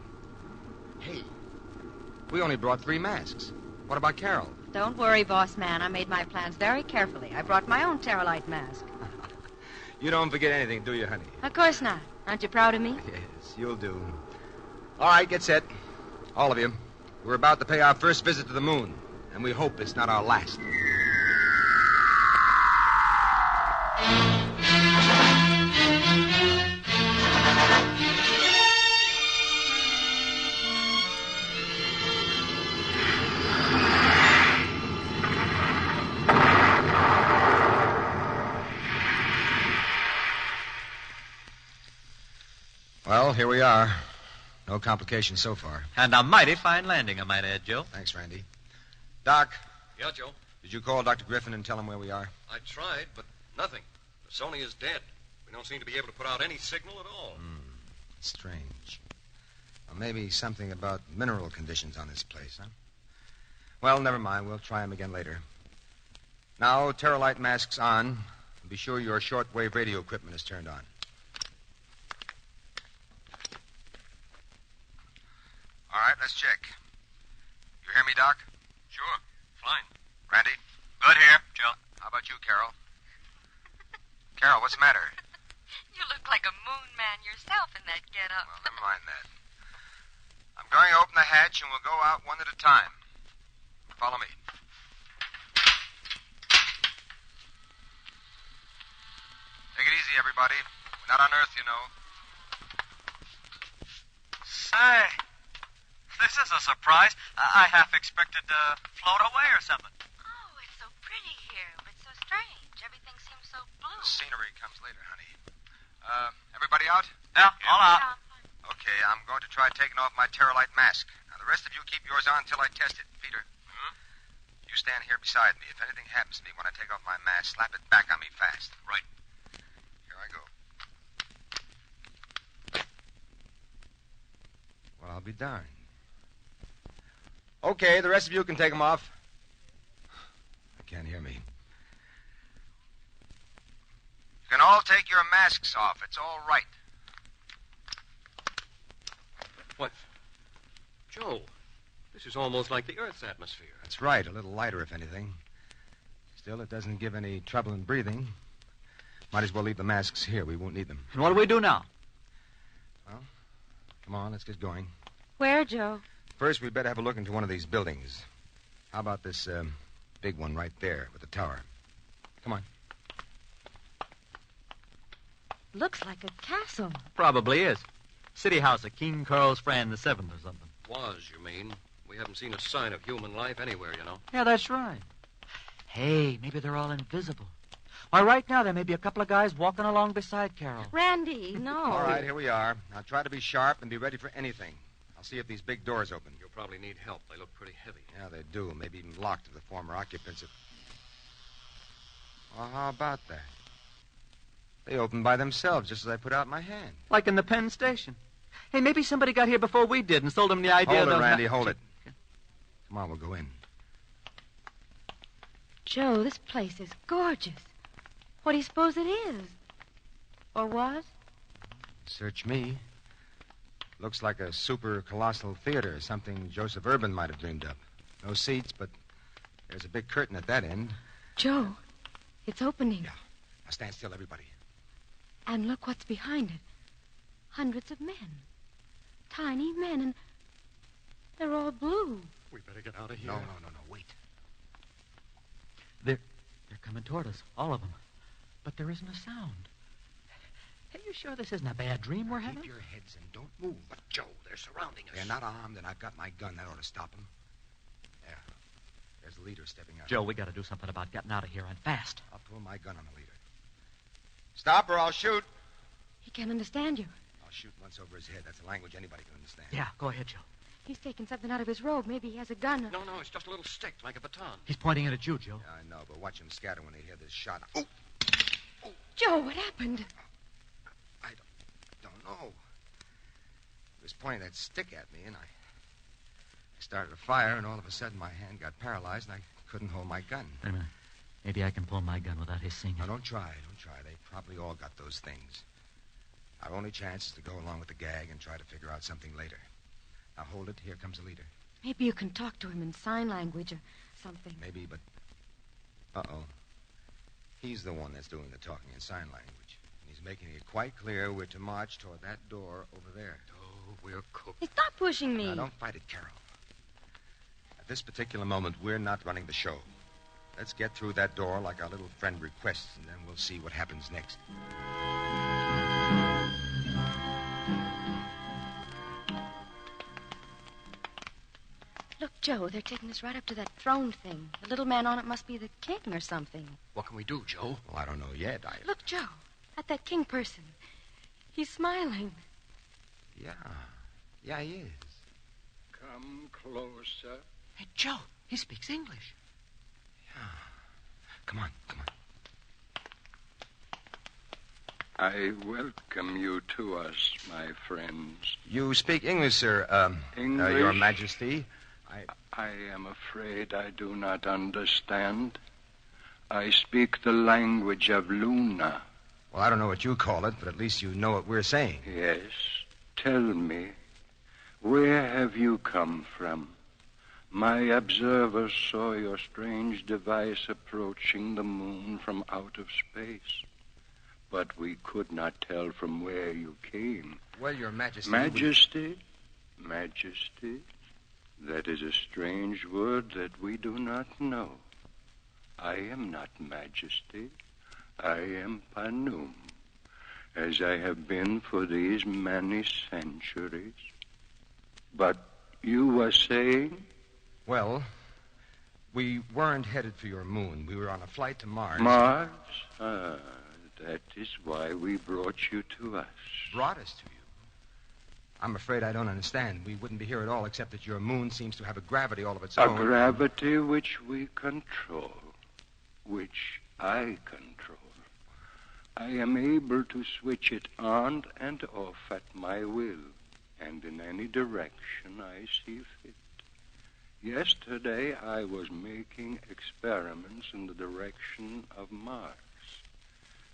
Hey, we only brought 3 masks. What about Carol? Don't worry, boss man. I made my plans very carefully. I brought my own Terralite mask. You don't forget anything, do you, honey? Of course not. Aren't you proud of me? Yes, you'll do. All right, get set. All of you. We're about to pay our first visit to the moon, and we hope it's not our last. Well, here we are. No complications so far. And a mighty fine landing, I might add, Joe. Thanks, Randy. Doc. Yeah, Joe? Did you call Dr. Griffin and tell him where we are? I tried, but nothing. The Sony is dead. We don't seem to be able to put out any signal at all. Strange. Well, maybe something about mineral conditions on this place, huh? Well, never mind. We'll try them again later. Now, Terralite masks on. Be sure your shortwave radio equipment is turned on. All right, let's check. You hear me, Doc? Sure. Fine. Randy? Good here, Joe. How about you, Carol? Carol, what's the matter? You look like a moon man yourself in that getup. Well, never mind that. I'm going to open the hatch, and we'll go out one at a time. Follow me. Take it easy, everybody. We're not on Earth, you know. Say, this is a surprise. I half expected to float away or something. Oh, it's so pretty here, but so strange. Everything seems so blue. The scenery comes later, honey. Everybody out? Yeah, all out. Okay, I'm going to try taking off my Terralite mask. Now, the rest of you keep yours on until I test it. Peter, you stand here beside me. If anything happens to me when I take off my mask, slap it back on me fast. Right. Here I go. Well, I'll be darned. Okay, the rest of you can take them off. I can't hear me. You can all take your masks off. It's all right. What? Joe, this is almost like the Earth's atmosphere. That's right. A little lighter, if anything. Still, it doesn't give any trouble in breathing. Might as well leave the masks here. We won't need them. And what do we do now? Well, come on, let's get going. Where, Joe? First, we'd better have a look into one of these buildings. How about this big one right there with the tower? Come on. Looks like a castle. Probably is. City house of King Carl's friend the Seventh or something. Was, you mean? We haven't seen a sign of human life anywhere, you know. Yeah, that's right. Hey, maybe they're all invisible. Why, right now there may be a couple of guys walking along beside Carol. Randy, no. All right, here we are. Now try to be sharp and be ready for anything. I'll see if these big doors open. You'll probably need help. They look pretty heavy. Yeah, they do. Maybe even locked if the former occupants have... Well, how about that? They opened by themselves just as I put out my hand. Like in the Penn Station. Hey, maybe somebody got here before we did and sold them the idea Hold of... it, Randy, hold it. Come on, we'll go in. Joe, this place is gorgeous. What do you suppose it is? Or was? Search me. Looks like a super colossal theater, something Joseph Urban might have dreamed up. No seats, but there's a big curtain at that end. Joe, it's opening. Yeah. Now stand still, everybody. And look what's behind it. Hundreds of men. Tiny men, and they're all blue. We better get out of here. No, wait. They're coming toward us, all of them. But there isn't a sound. Are you sure this isn't a bad dream we're having? Keep your heads and don't move. But, Joe, they're surrounding us. They're not armed, and I've got my gun. That ought to stop them. There. There's the leader stepping out. Joe, we got to do something about getting out of here, and fast. I'll pull my gun on the leader. Stop or I'll shoot. He can't understand you. I'll shoot once over his head. That's a language anybody can understand. Yeah, go ahead, Joe. He's taking something out of his robe. Maybe he has a gun. No, it's just a little stick, like a baton. He's pointing it at you, Joe. Yeah, I know, but watch them scatter when they hear this shot. Joe, what happened? I don't know. He was pointing that stick at me, and I started a fire, and all of a sudden my hand got paralyzed, and I couldn't hold my gun. Wait a minute. Maybe I can pull my gun without his seeing it. No, don't try. They probably all got those things. Our only chance is to go along with the gag and try to figure out something later. Now hold it. Here comes the leader. Maybe you can talk to him in sign language or something. Maybe, but... Uh-oh. He's the one that's doing the talking in sign language. And he's making it quite clear we're to march toward that door over there. Oh, we're cooked. Hey, stop pushing me. Now, don't fight it, Carol. At this particular moment, we're not running the show. Let's get through that door like our little friend requests, and then we'll see what happens next. Look, Joe, they're taking us right up to that throne thing. The little man on it must be the king or something. What can we do, Joe? Well, I don't know yet. Look, Joe, at that king person. He's smiling. Yeah, he is. Come closer. Hey, Joe, he speaks English. Come on. I welcome you to us, my friends. You speak English, sir. English? Your Majesty. I am afraid I do not understand. I speak the language of Luna. Well, I don't know what you call it, but at least you know what we're saying. Yes. Tell me, where have you come from? My observers saw your strange device approaching the moon from out of space. But we could not tell from where you came. Well, Your Majesty... Majesty? That is a strange word that we do not know. I am not Majesty. I am Panum, as I have been for these many centuries. But you were saying... Well, we weren't headed for your moon. We were on a flight to Mars. Mars? That is why we brought you to us. Brought us to you? I'm afraid I don't understand. We wouldn't be here at all except that your moon seems to have a gravity all of its own. A gravity which we control, which I control. I am able to switch it on and off at my will, and in any direction I see fit. Yesterday, I was making experiments in the direction of Mars.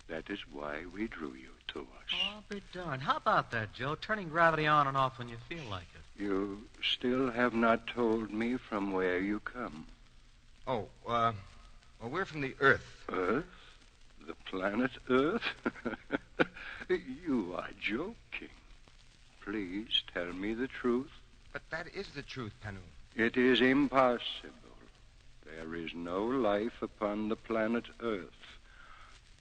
That is why we drew you to us. Oh, be darned. How about that, Joe? Turning gravity on and off when you feel like it. You still have not told me from where you come. Oh, well, we're from the Earth. Earth? The planet Earth? You are joking. Please tell me the truth. But that is the truth, Panu. It is impossible. There is no life upon the planet Earth.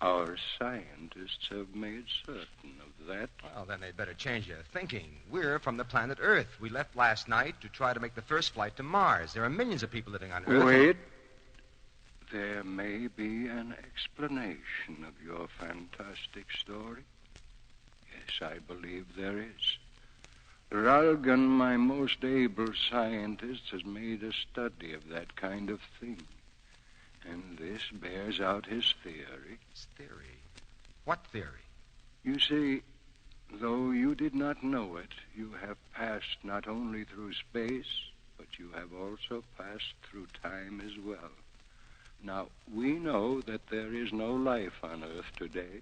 Our scientists have made certain of that. Well, then they'd better change their thinking. We're from the planet Earth. We left last night to try to make the first flight to Mars. There are millions of people living on Earth. Wait. There may be an explanation of your fantastic story. Yes, I believe there is. Ralgan, my most able scientist, has made a study of that kind of thing. And this bears out his theory. His theory? What theory? You see, though you did not know it, you have passed not only through space, but you have also passed through time as well. Now, we know that there is no life on Earth today,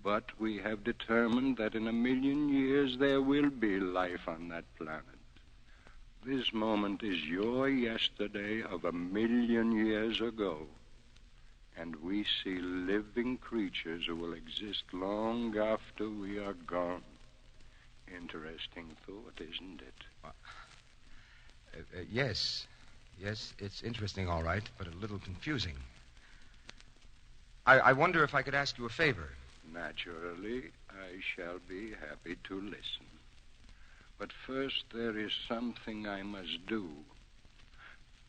but we have determined that in 1,000,000 years there will be life on that planet. This moment is your yesterday of 1,000,000 years ago. And we see living creatures who will exist long after we are gone. Interesting thought, isn't it? Yes. Yes, it's interesting, all right, but a little confusing. I wonder if I could ask you a favor. Naturally, I shall be happy to listen. But first, there is something I must do.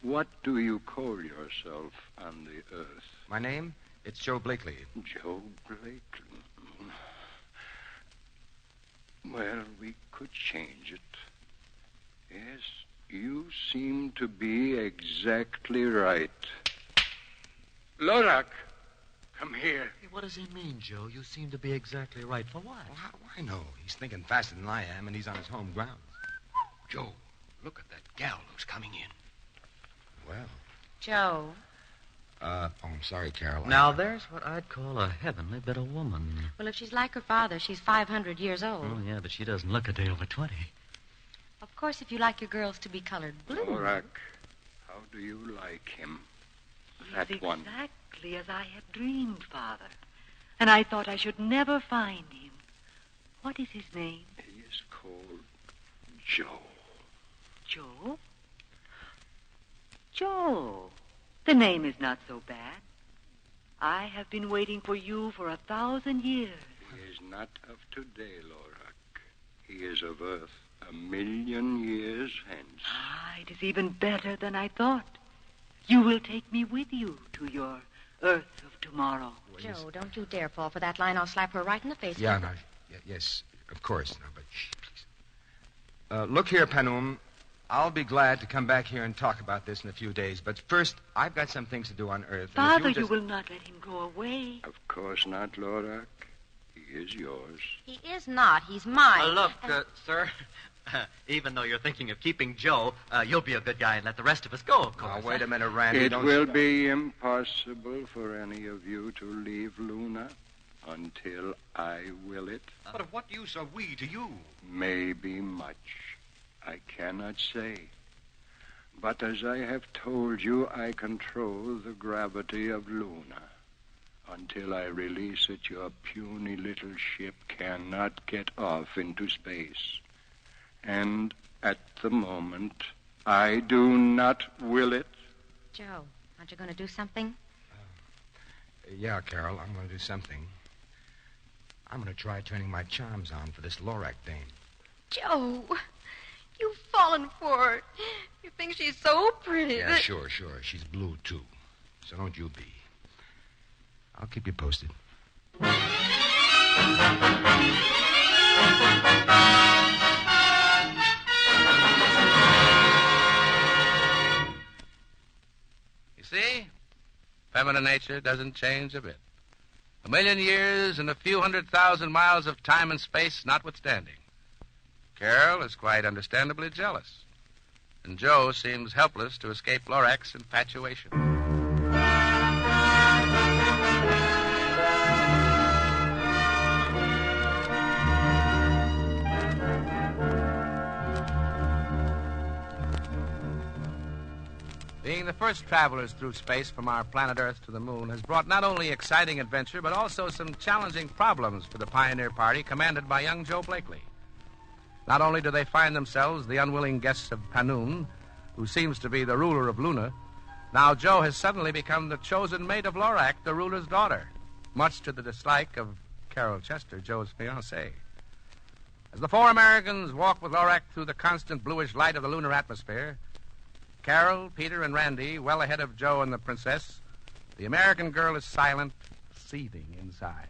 What do you call yourself on the earth? My name? It's Joe Blakely. Joe Blakely. Well, we could change it. Yes, you seem to be exactly right. Lorak, come here. Hey, what does he mean, Joe? You seem to be exactly right. For what? Well, how do I know? He's thinking faster than I am, and he's on his home ground. Joe, look at that gal who's coming in. Well. Joe. Oh, I'm sorry, Carol. Now, there's what I'd call a heavenly bit of woman. Well, if she's like her father, she's 500 years old. Oh, yeah, but she doesn't look a day over 20. Of course, if you like your girls to be colored blue. Lorak, how do you like him? That He's one. exactly as I had dreamed, Father. And I thought I should never find him. What is his name? He is called Joe. Joe? Joe. The name is not so bad. I have been waiting for you for 1,000 years. He is not of today, Lorak. He is of Earth 1,000,000 years hence. Ah, it is even better than I thought. You will take me with you to your Earth of tomorrow. Joe, don't you dare fall for that line. I'll slap her right in the face. Yeah, no, yes, of course. No, but shh, please. Look here, Panum. I'll be glad to come back here and talk about this in a few days. But first, I've got some things to do on Earth. Father, you will not let him go away. Of course not, Lorak. He is yours. He is not. He's mine. Look, sir, even though you're thinking of keeping Joe, you'll be a good guy and let the rest of us go, of course. Now, wait a minute, Randy. It will be impossible for any of you to leave Luna until I will it. But of what use are we to you? Maybe much. I cannot say. But as I have told you, I control the gravity of Luna. Until I release it, your puny little ship cannot get off into space. And at the moment, I do not will it. Joe, aren't you going to do something? Yeah, Carol, I'm going to do something. I'm going to try turning my charms on for this Lorak dame. Joe, you've fallen for her. You think she's so pretty. Yeah, sure. She's blue, too. So don't you be. I'll keep you posted. You see? Feminine nature doesn't change a bit. 1,000,000 years and a few 100,000 miles of time and space notwithstanding. Carol is quite understandably jealous. And Joe seems helpless to escape Lorak's infatuation. Being the first travelers through space from our planet Earth to the moon has brought not only exciting adventure, but also some challenging problems for the pioneer party commanded by young Joe Blakely. Not only do they find themselves the unwilling guests of Panun, who seems to be the ruler of Luna, now Joe has suddenly become the chosen mate of Lorak, the ruler's daughter, much to the dislike of Carol Chester, Joe's fiancée. As the four Americans walk with Lorak through the constant bluish light of the lunar atmosphere, Carol, Peter, and Randy, well ahead of Joe and the princess, the American girl is silent, seething inside.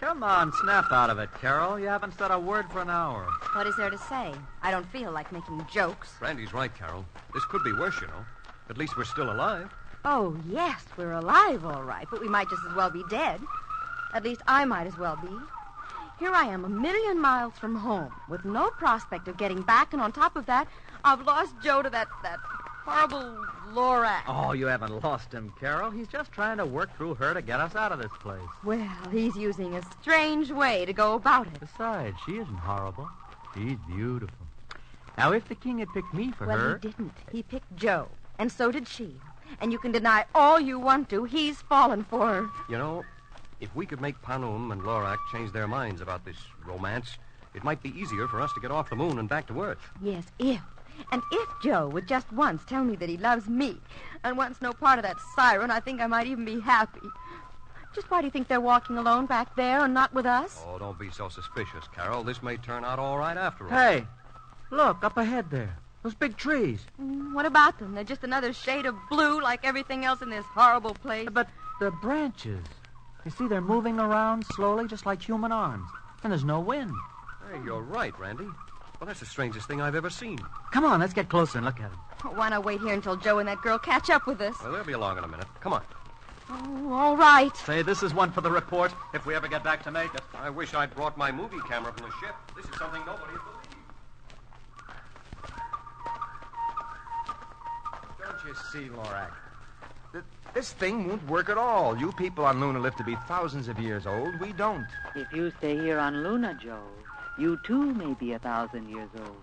Come on, snap out of it, Carol. You haven't said a word for an hour. What is there to say? I don't feel like making jokes. Randy's right, Carol. This could be worse, you know. At least we're still alive. Oh, yes, we're alive, all right, but we might just as well be dead. At least I might as well be. Here I am, 1,000,000 miles from home, with no prospect of getting back, and on top of that, I've lost Joe to that horrible Lorax. Oh, you haven't lost him, Carol. He's just trying to work through her to get us out of this place. Well, he's using a strange way to go about it. Besides, she isn't horrible. She's beautiful. Now, if the king had picked me for her... Well, he didn't. He picked Joe, and so did she. And you can deny all you want to. He's fallen for her. You know, if we could make Panum and Lorak change their minds about this romance, it might be easier for us to get off the moon and back to Earth. Yes, if. And if Joe would just once tell me that he loves me and wants no part of that siren, I think I might even be happy. Just why do you think they're walking alone back there and not with us? Oh, don't be so suspicious, Carol. This may turn out all right after all. Hey, look, up ahead there. Those big trees. What about them? They're just another shade of blue like everything else in this horrible place. But the branches. You see, they're moving around slowly, just like human arms. And there's no wind. Hey, you're right, Randy. Well, that's the strangest thing I've ever seen. Come on, let's get closer and look at them. Why not wait here until Joe and that girl catch up with us? Well, they'll be along in a minute. Come on. Oh, all right. Say, this is one for the report, if we ever get back to make it. I wish I'd brought my movie camera from the ship. This is something nobody would believe. Don't you see, Lorak? This thing won't work at all. You people on Luna live to be thousands of years old. We don't. If you stay here on Luna, Joe, you too may be 1,000 years old.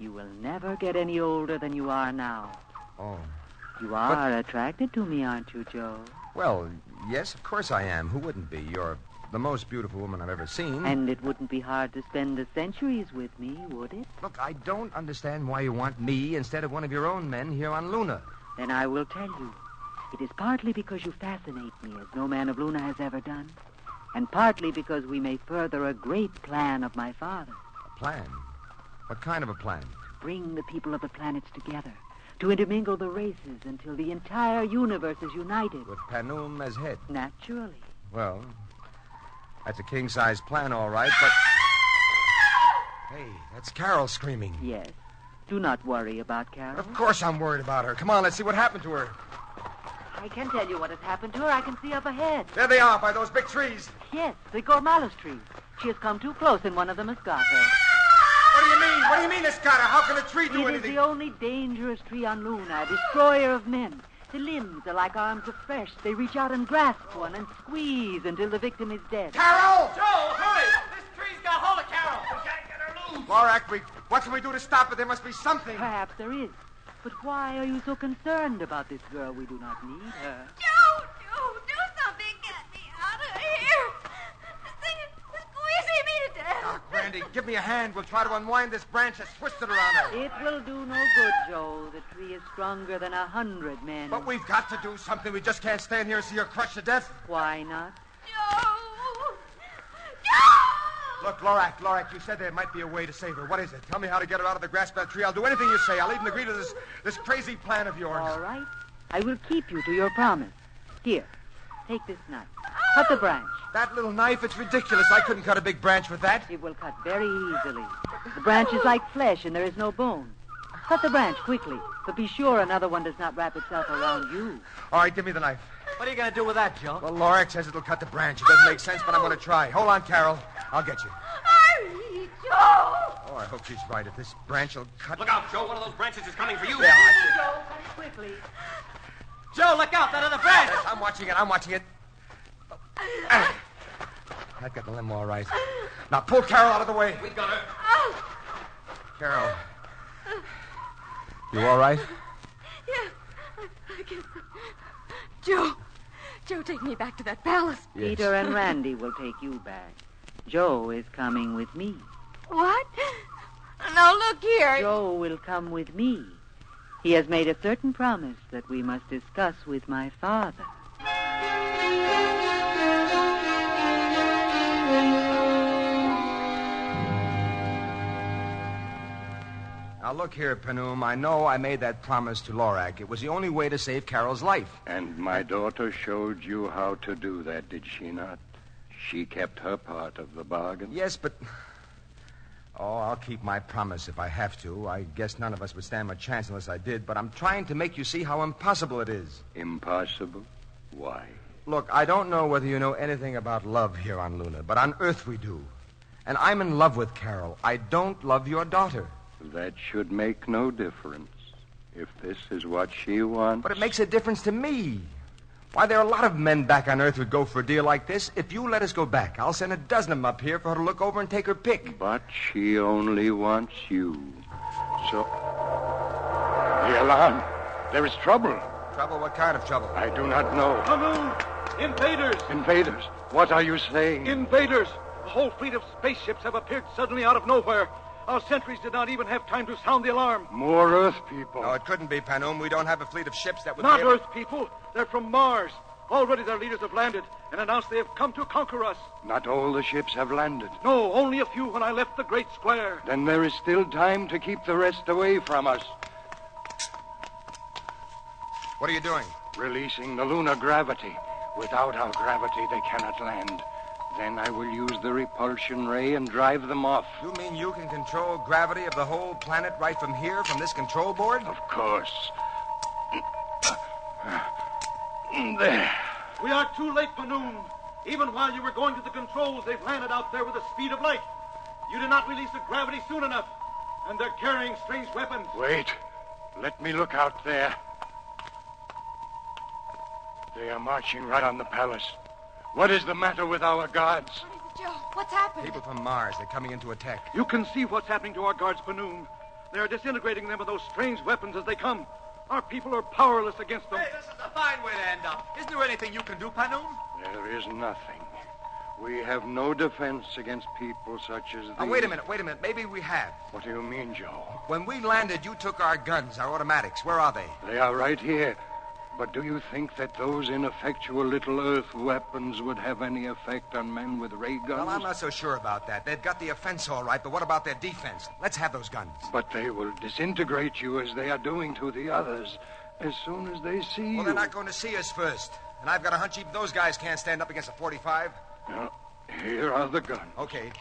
You will never get any older than you are now. Oh. You are attracted to me, aren't you, Joe? Well, yes, of course I am. Who wouldn't be? You're the most beautiful woman I've ever seen. And it wouldn't be hard to spend the centuries with me, would it? Look, I don't understand why you want me instead of one of your own men here on Luna. Then I will tell you. It is partly because you fascinate me as no man of Luna has ever done, and partly because we may further a great plan of my father. A plan? What kind of a plan? To bring the people of the planets together, to intermingle the races until the entire universe is united. With Panum as head? Naturally. Well, that's a king-size plan, all right, but... Hey, that's Carol screaming. Yes. Do not worry about Carol. Of course I'm worried about her. Come on, let's see what happened to her. I can tell you what has happened to her. I can see up ahead. There they are, by those big trees. Yes, the gormalus trees. She has come too close, and one of them has got her. What do you mean? What do you mean it's got her? How can a tree do anything? It is the only dangerous tree on Luna, a destroyer of men. The limbs are like arms of flesh. They reach out and grasp one and squeeze until the victim is dead. Carol! Joe, hurry! This tree's got hold of Carol. We can't get her loose. Lorak, what can we do to stop it? There must be something. Perhaps there is. But why are you so concerned about this girl? We do not need her. Joe, do something. Get me out of here. This thing is squeezing me to death. Doc, Randy, give me a hand. We'll try to unwind this branch that's twisted around her. It will do no good, Joe. The tree is stronger than 100 men. But we've got to do something. We just can't stand here and see her crushed to death. Why not? Joe! Look, Lorak, you said there might be a way to save her. What is it? Tell me how to get her out of the grasp of that tree. I'll do anything you say. I'll even agree to this crazy plan of yours. All right. I will keep you to your promise. Here, take this knife. Cut the branch. That little knife, it's ridiculous. I couldn't cut a big branch with that. It will cut very easily. The branch is like flesh and there is no bone. Cut the branch quickly, but be sure another one does not wrap itself around you. All right, give me the knife. What are you going to do with that, Joe? Well, Lorak says it'll cut the branch. It doesn't make sense, but I'm going to try. Hold on, Carol. I'll get you. Hurry, Joe! Oh, I hope she's right. If this branch will cut... Look out, Joe. One of those branches is coming for you. Yeah, I see. Joe, cut quickly. Joe, look out. That other branch. Yes, I'm watching it. I've got the limb all right. Now, pull Carol out of the way. We got her. Carol. You all right? Yeah, I guess so. Joe, take me back to that palace. Yes. Peter and Randy will take you back. Joe is coming with me. What? Now, look here. Joe will come with me. He has made a certain promise that we must discuss with my father. Now, look here, Panum. I know I made that promise to Lorak. It was the only way to save Carol's life. And my daughter showed you how to do that, did she not? She kept her part of the bargain. Yes, but... Oh, I'll keep my promise if I have to. I guess none of us would stand much chance unless I did, but I'm trying to make you see how impossible it is. Impossible? Why? Look, I don't know whether you know anything about love here on Luna, but on Earth we do. And I'm in love with Carol. I don't love your daughter. That should make no difference. if this is what she wants. But it makes a difference to me. Why, there are a lot of men back on Earth who'd go for a deal like this. If you let us go back, I'll send a dozen of them up here for her to look over and take her pick. But she only wants you. So... The alarm. There is trouble. Trouble? What kind of trouble? I do not know. Panoon! Invaders! Invaders? What are you saying? Invaders! A whole fleet of spaceships have appeared suddenly out of nowhere. Our sentries did not even have time to sound the alarm. More Earth people. No, it couldn't be, Panum. We don't have a fleet of ships that would Not be able... Earth people. They're from Mars. Already their leaders have landed and announced they have come to conquer us. Not all the ships have landed. No, only a few when I left the Great Square. Then there is still time to keep the rest away from us. What are you doing? Releasing the lunar gravity. Without our gravity, they cannot land. Then I will use the repulsion ray and drive them off. You mean you can control gravity of the whole planet right from here, from this control board? Of course. There. We are too late, Panoon. Even while you were going to the controls, they've landed out there with the speed of light. You did not release the gravity soon enough, and they're carrying strange weapons. Wait. Let me look out there. They are marching right on the palace. What is the matter with our guards? What is it, Joe? What's happened? People from Mars. They're coming in to attack. You can see what's happening to our guards, Panoon. They are disintegrating them with those strange weapons as they come. Our people are powerless against them. Hey, this is a fine way to end up. Isn't there anything you can do, Panoon? There is nothing. We have no defense against people such as these. Oh, wait a minute. Maybe we have. What do you mean, Joe? When we landed, you took our guns, our automatics. Where are they? They are right here. But do you think that those ineffectual little Earth weapons would have any effect on men with ray guns? Well, I'm not so sure about that. They've got the offense all right, but what about their defense? Let's have those guns. But they will disintegrate you as they are doing to the others as soon as they see you. Well, they're not going to see us first. And I've got a hunch even those guys can't stand up against a 45. No, here are the guns. Okay.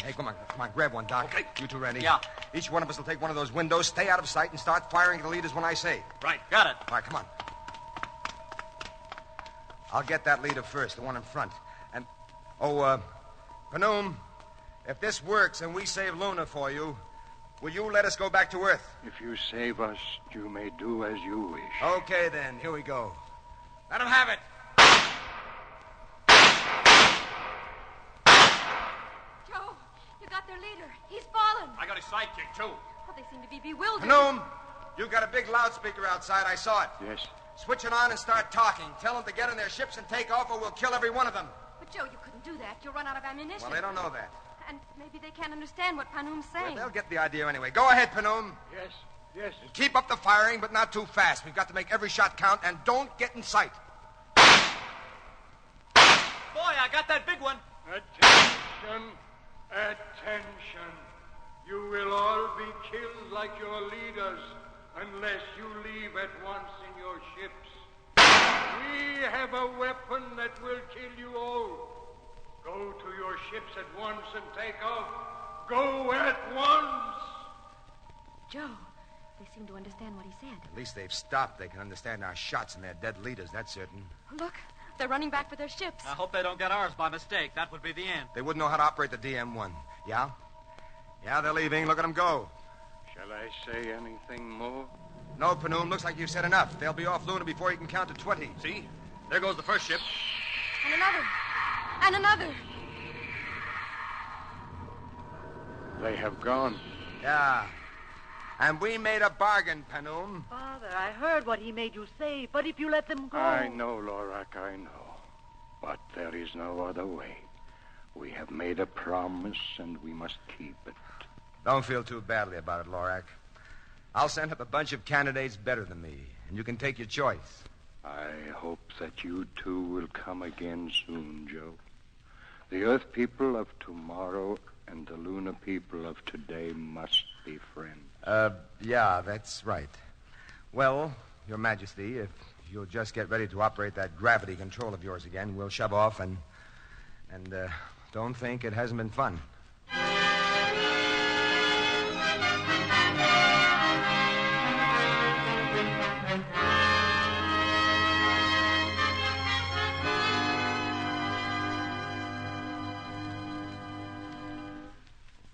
Hey, come on, grab one, Doc. Okay. You two ready? Yeah. Each one of us will take one of those windows, stay out of sight, and start firing at the leaders when I say. Right, got it. All right, come on. I'll get that leader first, the one in front. And, Panoom, if this works and we save Luna for you, will you let us go back to Earth? If you save us, you may do as you wish. Okay, then. Here we go. Let him have it. Joe, you got their leader. He's fallen. I got his sidekick, too. Oh, they seem to be bewildered. Panoom, you got a big loudspeaker outside. I saw it. Yes. Switch it on and start talking. Tell them to get in their ships and take off, or we'll kill every one of them. But, Joe, you couldn't do that. You'll run out of ammunition. Well, they don't know that. And maybe they can't understand what Panoom's saying. Well, they'll get the idea anyway. Go ahead, Panoom. Yes. And keep up the firing, but not too fast. We've got to make every shot count, and don't get in sight. Boy, I got that big one. Attention. You will all be killed like your leaders unless you leave at once in your ships. We have a weapon that will kill you all. Go to your ships at once and take off. Go at once. Joe, they seem to understand what he said. At least they've stopped. They can understand our shots and their dead leaders, that's certain. Look, they're running back for their ships. I hope they don't get ours by mistake. That would be the end. They wouldn't know how to operate the DM-1. Yeah? Yeah, they're leaving. Look at them go. Shall I say anything more? No, Panoom. Looks like you've said enough. They'll be off Luna before you can count to 20. See? There goes the first ship. And another. And another. They have gone. Yeah. And we made a bargain, Panoom. Father, I heard what he made you say, but if you let them go... I know, Lorak, I know. But there is no other way. We have made a promise, and we must keep it. Don't feel too badly about it, Lorak. I'll send up a bunch of candidates better than me, and you can take your choice. I hope that you two will come again soon, Joe. The Earth people of tomorrow and the Luna people of today must be friends. Yeah, that's right. Well, Your Majesty, if you'll just get ready to operate that gravity control of yours again, we'll shove off and don't think it hasn't been fun.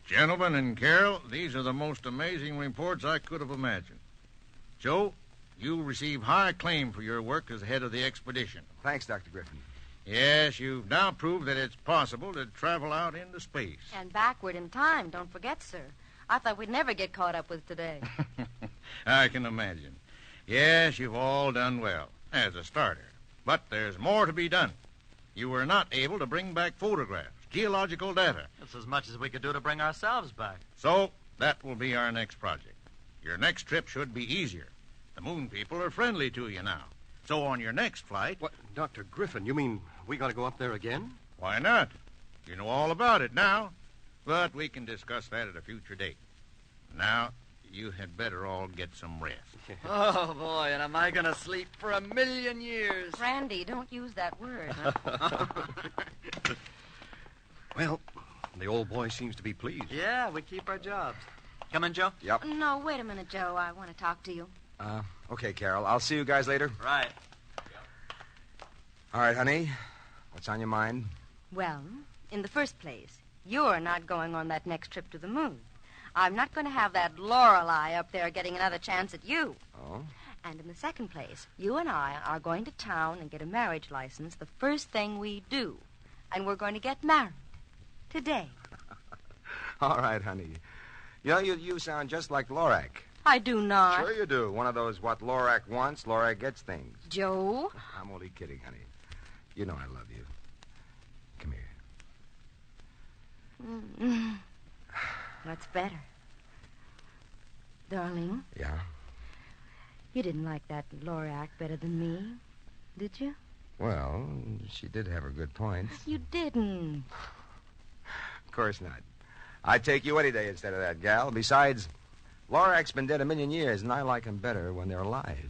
Gentlemen and Carol, these are the most amazing reports I could have imagined. Joe, you'll receive high acclaim for your work as head of the expedition. Thanks, Dr. Griffin. Yes, you've now proved that it's possible to travel out into space. And backward in time, don't forget, sir. I thought we'd never get caught up with today. I can imagine. Yes, you've all done well, as a starter. But there's more to be done. You were not able to bring back photographs, geological data. That's as much as we could do to bring ourselves back. So, that will be our next project. Your next trip should be easier. The moon people are friendly to you now. So on your next flight... What, Dr. Griffin, you mean we got to go up there again? Why not? You know all about it now. But we can discuss that at a future date. Now, you had better all get some rest. Oh, boy, and am I going to sleep for 1,000,000 years? Randy, don't use that word, huh? Well, the old boy seems to be pleased. Yeah, we keep our jobs. Come in, Joe? Yep. No, wait a minute, Joe. I want to talk to you. Okay, Carol. I'll see you guys later. Right. All right, honey. What's on your mind? Well, in the first place, you're not going on that next trip to the moon. I'm not going to have that Lorelei up there getting another chance at you. Oh? And in the second place, you and I are going to town and get a marriage license the first thing we do. And we're going to get married. Today. All right, honey. You know, you sound just like Lorak. I do not. Sure you do. One of those what Lorak wants, Lorak gets things. Joe? I'm only kidding, honey. You know I love you. Come here. What's better? Darling? Yeah? You didn't like that Lorak better than me, did you? Well, she did have her good points. You didn't. Of course not. I'd take you any day instead of that gal. Besides, Lorak's been dead 1,000,000 years, and I like them better when they're alive.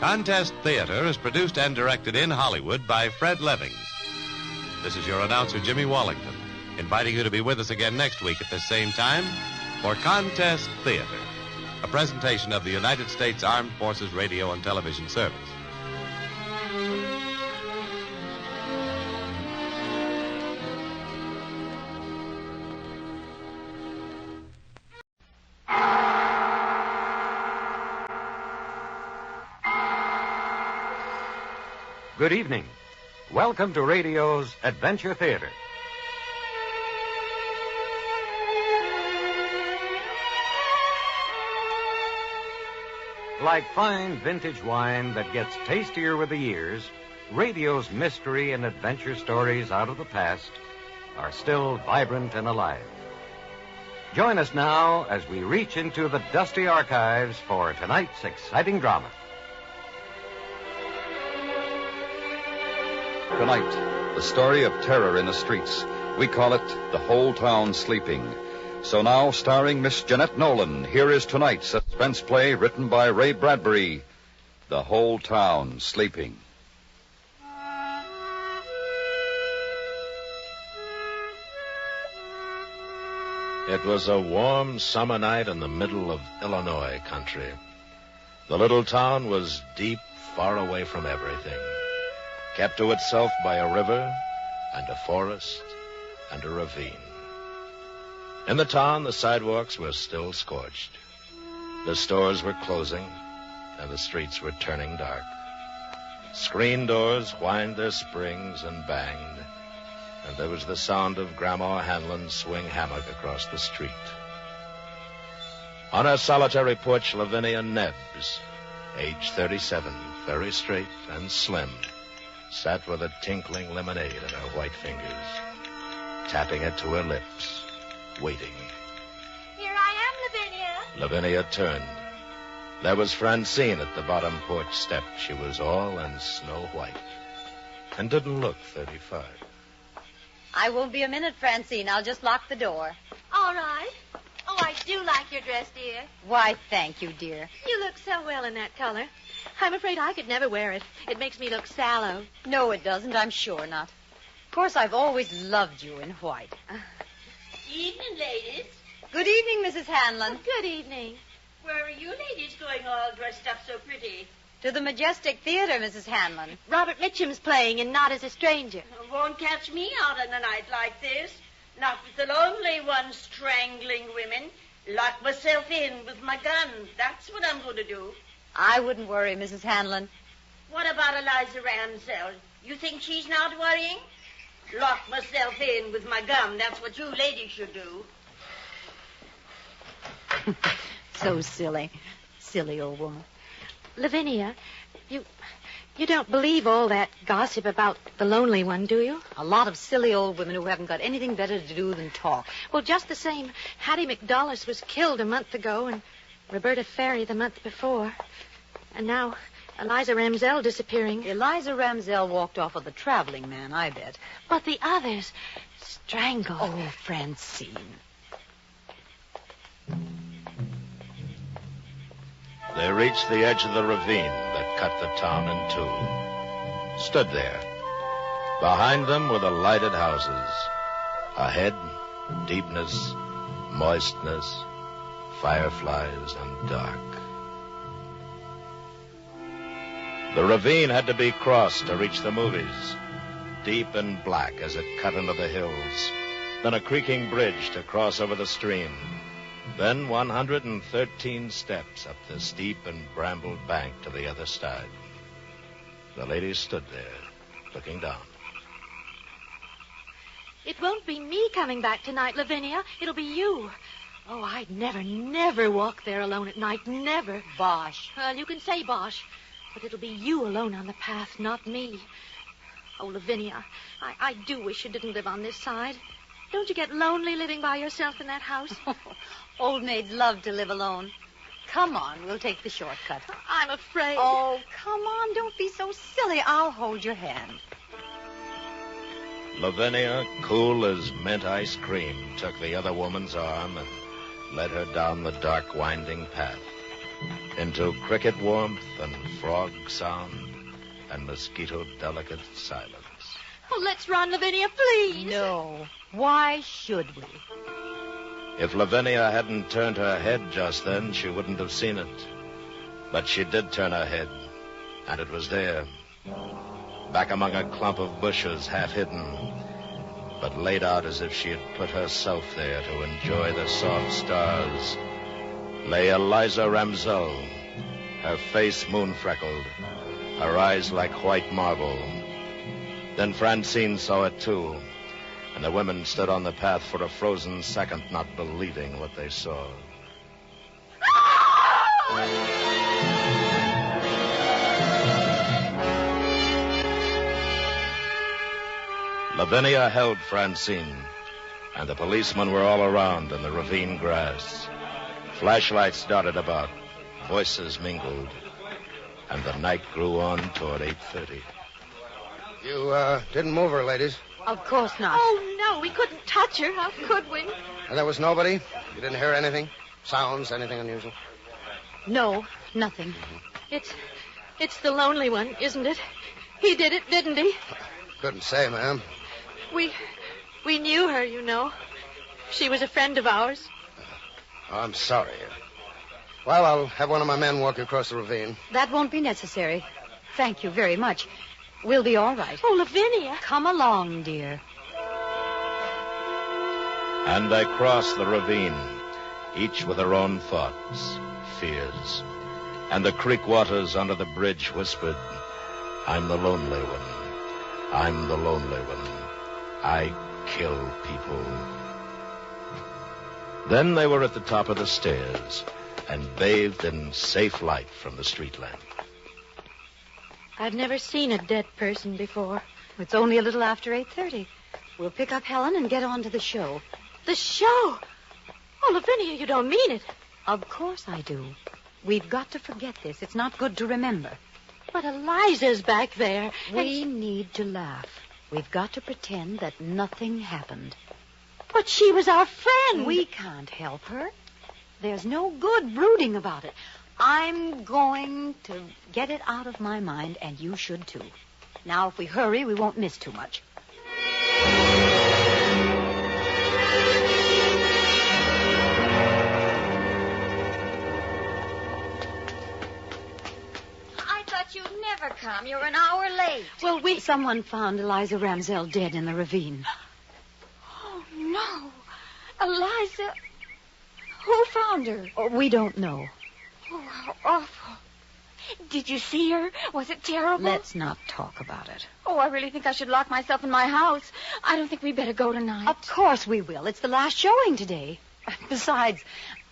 Contest Theater is produced and directed in Hollywood by Fred Levings. This is your announcer, Jimmy Wallington, inviting you to be with us again next week at the same time for Contest Theater, a presentation of the United States Armed Forces Radio and Television Service. Good evening. Welcome to radio's Adventure Theater. Like fine vintage wine that gets tastier with the years, radio's mystery and adventure stories out of the past are still vibrant and alive. Join us now as we reach into the dusty archives for tonight's exciting drama. Tonight, the story of terror in the streets. We call it The Whole Town Sleeping. So now, starring Miss Jeanette Nolan, here is tonight's suspense play written by Ray Bradbury, The Whole Town Sleeping. It was a warm summer night in the middle of Illinois country. The little town was deep, far away from everything, kept to itself by a river and a forest and a ravine. In the town, the sidewalks were still scorched. The stores were closing, and the streets were turning dark. Screen doors whined their springs and banged, and there was the sound of Grandma Hanlon's swing hammock across the street. On her solitary porch, Lavinia Nebbs, age 37, very straight and slim, sat with a tinkling lemonade in her white fingers, tapping it to her lips, waiting. Here I am, Lavinia turned. There was Francine at the bottom porch step. She was all in snow white and didn't look 35. I won't be a minute, Francine. I'll just lock the door. All right. Oh, I do like your dress, dear. Why, thank you, dear. You look so well in that color. I'm afraid I could never wear it. It makes me look sallow. No, it doesn't. I'm sure not. Of course, I've always loved you in white. Evening, ladies. Good evening, Mrs. Hanlon. Good evening. Where are you ladies going all dressed up so pretty? To the Majestic Theater, Mrs. Hanlon. Robert Mitchum's playing and Not as a Stranger. Won't catch me out on a night like this. Not with the lonely one strangling women. Lock myself in with my gun. That's what I'm going to do. I wouldn't worry, Mrs. Hanlon. What about Eliza Ramsell? You think she's not worrying? Lock myself in with my gun. That's what you ladies should do. So silly. Silly old woman. Lavinia, you don't believe all that gossip about the lonely one, do you? A lot of silly old women who haven't got anything better to do than talk. Well, just the same, Hattie McDullis was killed a month ago and Roberta Ferry the month before. And now Eliza Ramsell disappearing. Eliza Ramsell walked off with a traveling man, I bet. But the others strangled. Oh, Francine. They reached the edge of the ravine that cut the town in two. Stood there. Behind them were the lighted houses. Ahead, deepness, moistness, fireflies, and dark. The ravine had to be crossed to reach the movies. Deep and black as it cut into the hills. Then a creaking bridge to cross over the stream. Then 113 steps up the steep and brambled bank to the other side. The lady stood there, looking down. It won't be me coming back tonight, Lavinia. It'll be you. Oh, I'd never walk there alone at night. Never. Bosh. Well, you can say bosh. But it'll be you alone on the path, not me. Oh, Lavinia, I do wish you didn't live on this side. Don't you get lonely living by yourself in that house? Old maids love to live alone. Come on, we'll take the shortcut. I'm afraid. Oh, come on, don't be so silly. I'll hold your hand. Lavinia, cool as mint ice cream, took the other woman's arm and led her down the dark, winding path into cricket warmth and frog sound and mosquito-delicate silence. Oh, let's run, Lavinia, please. No. Why should we? If Lavinia hadn't turned her head just then, she wouldn't have seen it. But she did turn her head, and it was there, back among a clump of bushes, half hidden, but laid out as if she had put herself there to enjoy the soft stars, lay Eliza Ramsell, her face moon-freckled, her eyes like white marble. Then Francine saw it, too, and the women stood on the path for a frozen second, not believing what they saw. Lavinia held Francine, and the policemen were all around in the ravine grass. Flashlights darted about, voices mingled, and the night grew on toward 8:30. You, didn't move her, ladies. Of course not. Oh, no, we couldn't touch her. How could we? And there was nobody? You didn't hear anything? Sounds, anything unusual? No, nothing. It's the lonely one, isn't it? He did it, didn't he? Couldn't say, ma'am. We knew her, you know. She was a friend of ours. Oh, I'm sorry. Well, I'll have one of my men walk you across the ravine. That won't be necessary. Thank you very much. We'll be all right. Oh, Lavinia. Come along, dear. And they crossed the ravine, each with her own thoughts, fears. And the creek waters under the bridge whispered, I'm the lonely one. I'm the lonely one. I kill people. Then they were at the top of the stairs and bathed in safe light from the street lamp. I've never seen a dead person before. It's only a little after 8:30. We'll pick up Helen and get on to the show. The show? Oh, Lavinia, you don't mean it. Of course I do. We've got to forget this. It's not good to remember. But Eliza's back there. We need to laugh. We've got to pretend that nothing happened. But she was our friend. We can't help her. There's no good brooding about it. I'm going to get it out of my mind, and you should too. Now, if we hurry, we won't miss too much. I thought you'd never come. You're an hour late. Well, someone found Eliza Ramsell dead in the ravine. Oh, no. Eliza. Who found her? Oh, we don't know. Oh, how awful. Did you see her? Was it terrible? Let's not talk about it. Oh, I really think I should lock myself in my house. I don't think we'd better go tonight. Of course we will. It's the last showing today. Besides,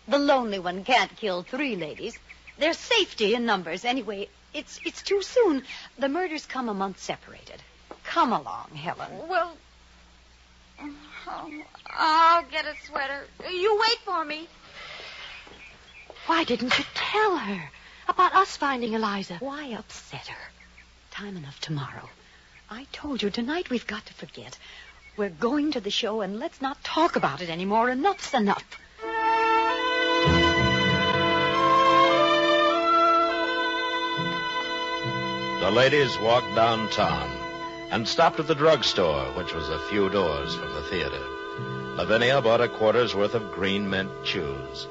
the lonely one can't kill 3 ladies. There's safety in numbers. Anyway, it's too soon. The murders come a month separated. Come along, Helen. Well, I'll get a sweater. You wait for me. Why didn't you tell her about us finding Eliza? Why upset her? Time enough tomorrow. I told you, tonight we've got to forget. We're going to the show, and let's not talk about it anymore. Enough's enough. The ladies walked downtown and stopped at the drugstore, which was a few doors from the theater. Lavinia bought a quarter's worth of green mint chews,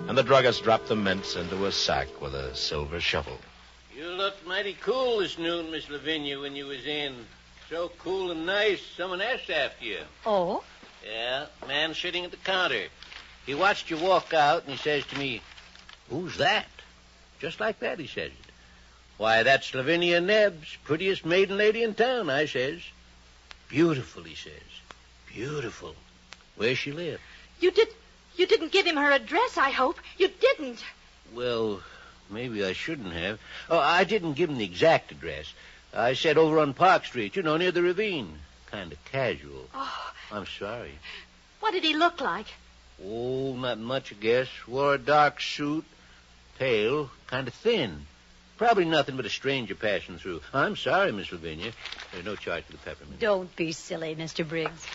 and the druggist dropped the mints into a sack with a silver shovel. You looked mighty cool this noon, Miss Lavinia, when you was in. So cool and nice, someone asked after you. Oh? Yeah, man sitting at the counter. He watched you walk out, and he says to me, "Who's that?" Just like that, he says it. "Why, that's Lavinia Nebbs, prettiest maiden lady in town," I says. "Beautiful," he says. "Beautiful. Where's she live?" You didn't give him her address, I hope. You didn't. Well, maybe I shouldn't have. Oh, I didn't give him the exact address. I said over on Park Street, near the ravine. Kind of casual. Oh. I'm sorry. What did he look like? Oh, not much, I guess. Wore a dark suit. Pale. Kind of thin. Probably nothing but a stranger passing through. I'm sorry, Miss Lavinia. There's no charge for the peppermint. Don't be silly, Mr. Briggs.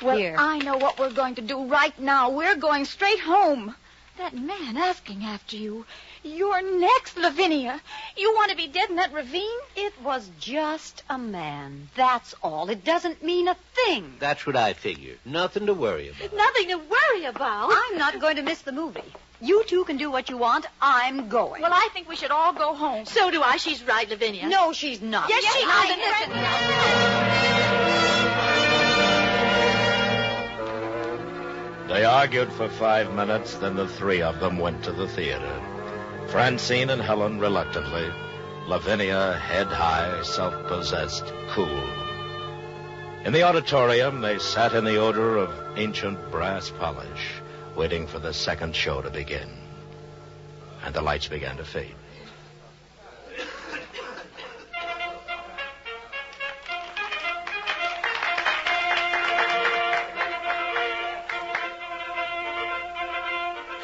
Well, Here. I know what we're going to do right now. We're going straight home. That man asking after you. You're next, Lavinia. You want to be dead in that ravine? It was just a man. That's all. It doesn't mean a thing. That's what I figure. Nothing to worry about. Nothing to worry about. I'm not going to miss the movie. You two can do what you want. I'm going. Well, I think we should all go home. So do I. She's right, Lavinia. No, she's not. Yes, she is. They argued for 5 minutes, then the 3 of them went to the theater. Francine and Helen reluctantly. Lavinia, head high, self-possessed, cool. In the auditorium, they sat in the odor of ancient brass polish, waiting for the second show to begin. And the lights began to fade.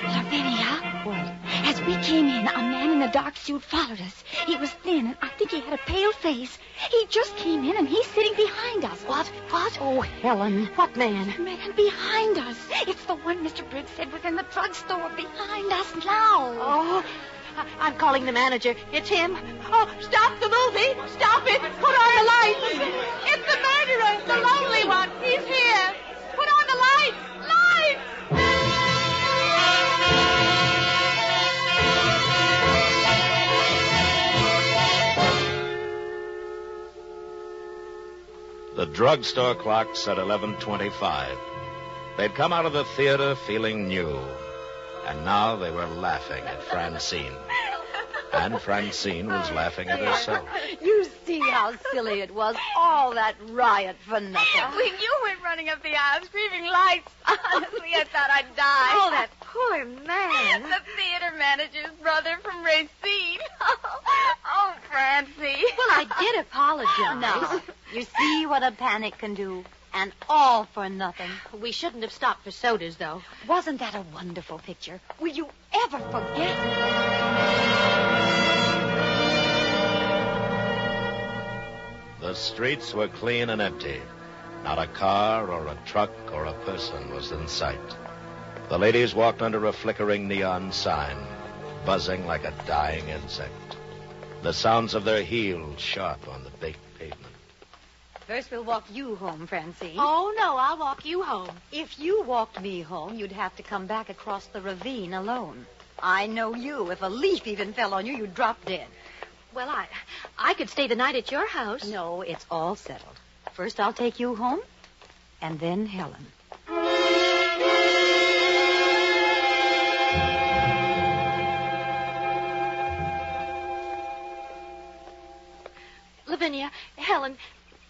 Lavinia? What? As we came in, a man in a dark suit followed us. He was thin, and I think he had a pale face. He just came in, and he's sitting behind us. What? Oh, Helen. What man? The man behind us. It's the one Mr. Briggs said was in the drugstore behind us now. Oh, I'm calling the manager. It's him. Oh, stop the movie. Stop it. Put on the lights. It's the murderer, the lonely one. He's here. Put on the lights. Lights! The drugstore clock said 11:25. They'd come out of the theater feeling new. And now they were laughing at Francine. And Francine was laughing at herself. You see how silly it was. All that riot for nothing. When you went running up the aisle screaming lights, honestly, I thought I'd die. Oh, that poor man. The theater manager's brother from Racine. Oh, Francie. Well, I did apologize. Now, you see what a panic can do. And all for nothing. We shouldn't have stopped for sodas, though. Wasn't that a wonderful picture? Will you ever forget? The streets were clean and empty. Not a car or a truck or a person was in sight. The ladies walked under a flickering neon sign, buzzing like a dying insect. The sounds of their heels sharp on the baked pavement. First, we'll walk you home, Francine. Oh, no, I'll walk you home. If you walked me home, you'd have to come back across the ravine alone. I know you. If a leaf even fell on you, you'd drop dead. Well, I could stay the night at your house. No, it's all settled. First, I'll take you home, and then Helen. Lavinia, Helen,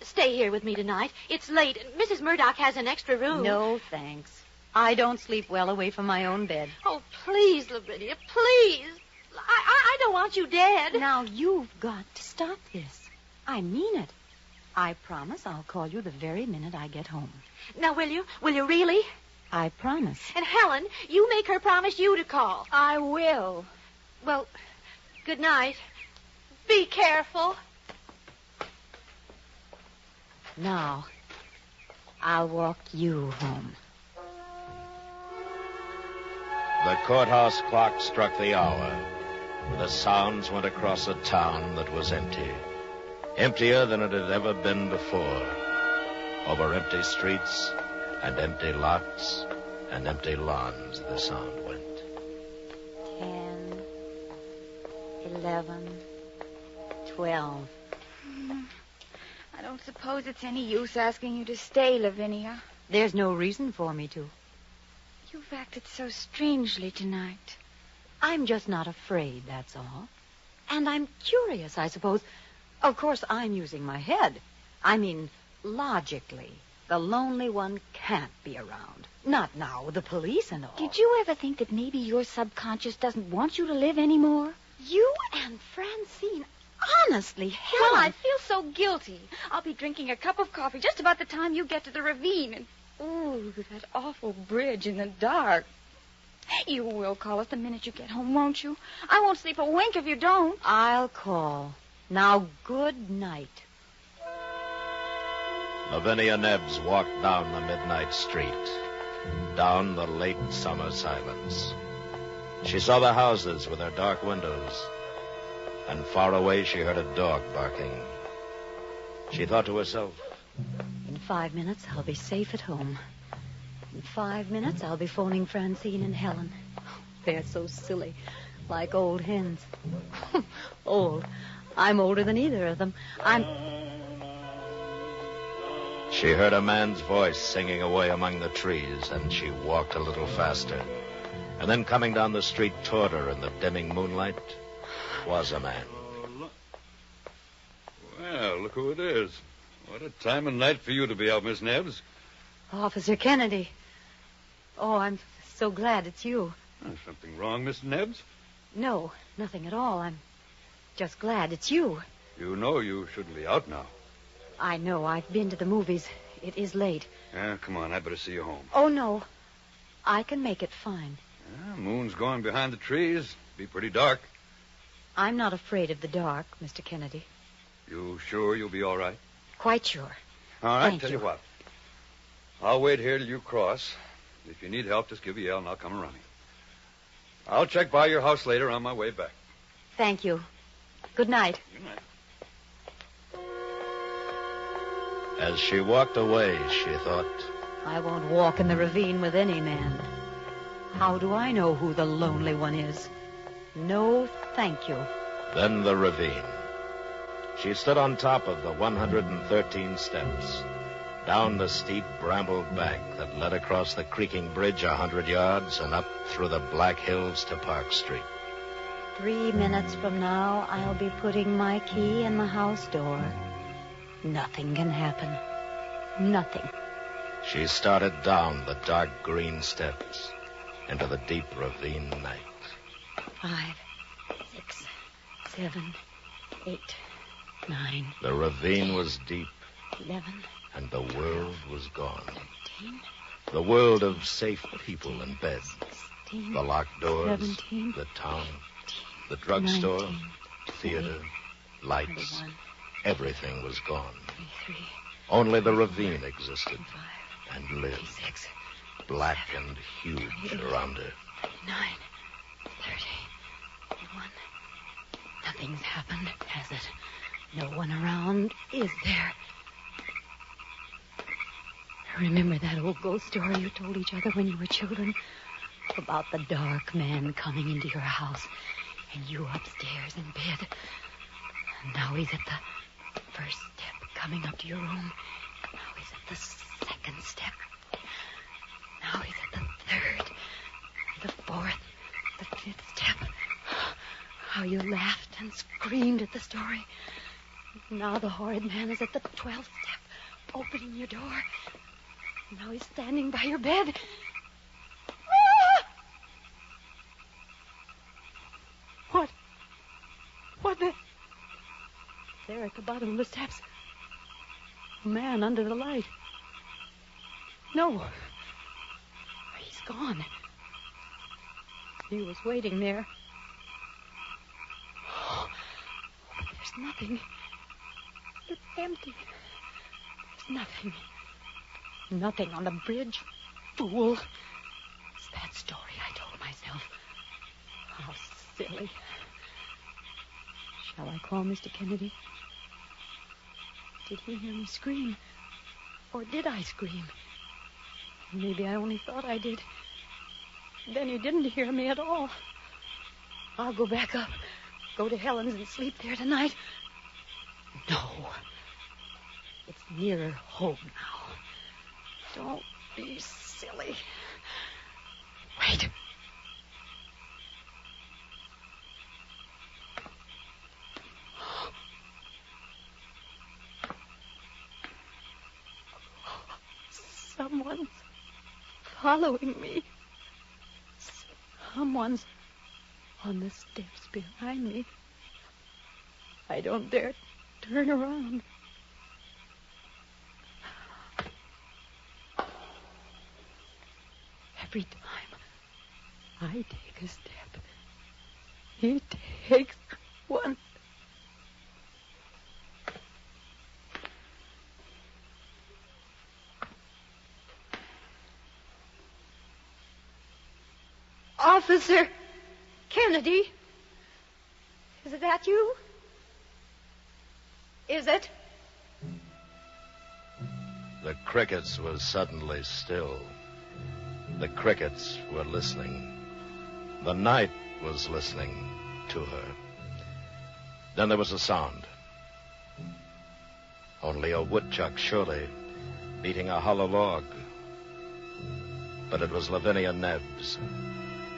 stay here with me tonight. It's late. Mrs. Murdoch has an extra room. No, thanks. I don't sleep well away from my own bed. Oh, please, Lavinia, please. I don't want you dead. Now, you've got to stop this. I mean it. I promise I'll call you the very minute I get home. Now, will you? Will you really? I promise. And Helen, you make her promise you to call. I will. Well, good night. Be careful. Now, I'll walk you home. The courthouse clock struck the hour. The sounds went across a town that was empty. Emptier than it had ever been before. Over empty streets and empty lots and empty lawns the sound went. 10, 11, 12. I don't suppose it's any use asking you to stay, Lavinia. There's no reason for me to. You've acted so strangely tonight. I'm just not afraid, that's all. And I'm curious, I suppose. Of course, I'm using my head. I mean, logically, the lonely one can't be around. Not now, with the police and all. Did you ever think that maybe your subconscious doesn't want you to live anymore? You and Francine, honestly, Helen. Well, I feel so guilty. I'll be drinking a cup of coffee just about the time you get to the ravine. And, ooh, that awful bridge in the dark. You will call us the minute you get home, won't you? I won't sleep a wink if you don't. I'll call. Now, good night. Lavinia Nebbs walked down the midnight street, down the late summer silence. She saw the houses with their dark windows, and far away she heard a dog barking. She thought to herself, in 5 minutes, I'll be safe at home. In 5 minutes, I'll be phoning Francine and Helen. They're so silly, like old hens. Old. I'm older than either of them. She heard a man's voice singing away among the trees, and she walked a little faster. And then coming down the street toward her in the dimming moonlight was a man. Well, look who it is. What a time of night for you to be out, Miss Nebbs. Officer Kennedy. Oh, I'm so glad it's you. Something wrong, Miss Nebbs? No, nothing at all. I'm just glad it's you. You know you shouldn't be out now. I know. I've been to the movies. It is late. Come on. I better see you home. Oh, no. I can make it fine. Moon's going behind the trees. Be pretty dark. I'm not afraid of the dark, Mr. Kennedy. You sure you'll be all right? Quite sure. All right, Thank tell you what. I'll wait here till you cross. If you need help, just give a yell and I'll come running. I'll check by your house later on my way back. Thank you. Good night. Good night. As she walked away, she thought, I won't walk in the ravine with any man. How do I know who the lonely one is? No, thank you. Then the ravine. She stood on top of the 113 steps, down the steep brambled bank that led across the creaking bridge 100 yards and up through the Black Hills to Park Street. 3 minutes from now, I'll be putting my key in the house door. Nothing can happen. Nothing. She started down the dark green steps into the deep ravine night. 5, 6, 7, 8, 9. The ravine was deep 11. and the world was gone. The world of safe people in bed. The locked doors, 17, the town, the drugstore, 19, theater, lights. 21, Everything was gone. 23, Only the ravine existed 25, and lived, 26, black and huge around her. 29, 30, 31. Nothing's happened, has it? No one around, is there? Remember that old ghost story you told each other when you were children? About the dark man coming into your house and you upstairs in bed. And now he's at the first step coming up to your room. Now he's at the second step. Now he's at the third, the fourth, the fifth step. How you laughed and screamed at the story. Now the horrid man is at the 12th step, opening your door. Now he's standing by your bed. What? What the? There at the bottom of the steps. A man under the light. No. He's gone. He was waiting there. Oh, there's nothing. It's empty. There's nothing. Nothing on the bridge. Fool. It's that story I told myself. How silly. Shall I call Mr. Kennedy? Did he hear me scream? Or did I scream? Maybe I only thought I did. Then he didn't hear me at all. I'll go back up. Go to Helen's and sleep there tonight. No. It's nearer home now. Don't be silly. Wait. Someone's following me. Someone's on the steps behind me. I don't dare turn around. Every time I take a step, he takes one. Officer Kennedy, is it that you? Is it? The crickets were suddenly still. The crickets were listening. The night was listening to her. Then there was a sound. Only a woodchuck, surely, beating a hollow log. But it was Lavinia Nebbs.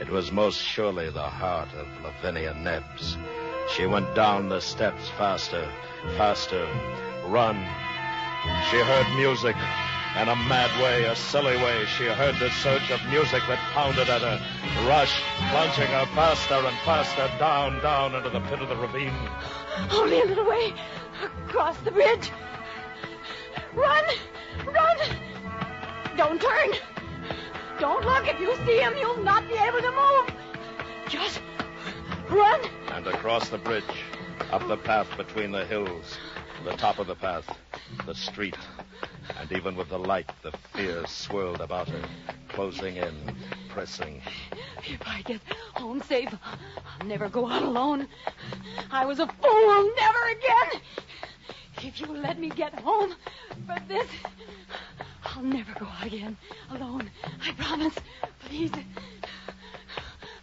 It was most surely the heart of Lavinia Nebbs. She went down the steps faster, faster. Run. She heard music. In a mad way, a silly way, she heard the surge of music that pounded at her, rushed, plunging her faster and faster down, down into the pit of the ravine. Only a little way across the bridge. Run! Run! Don't turn! Don't look. If you see him, you'll not be able to move. Just run. And across the bridge, up the path between the hills, the top of the path, the street. And even with the light, the fear swirled about her, closing in, pressing. If I get home safe, I'll never go out alone. I was a fool. Never again. If you let me get home for this, I'll never go out again alone. I promise. Please.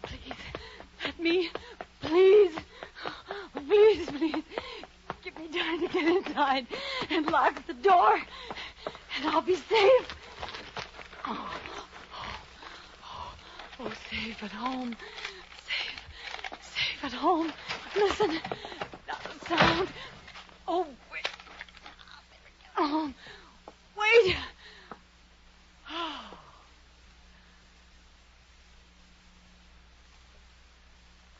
Please. Let me. Please. Please, please. Give me time to get inside and lock the door. And I'll be safe. Oh, safe at home. Safe at home. Listen. Not a sound. Oh, wait. Oh, wait. Oh.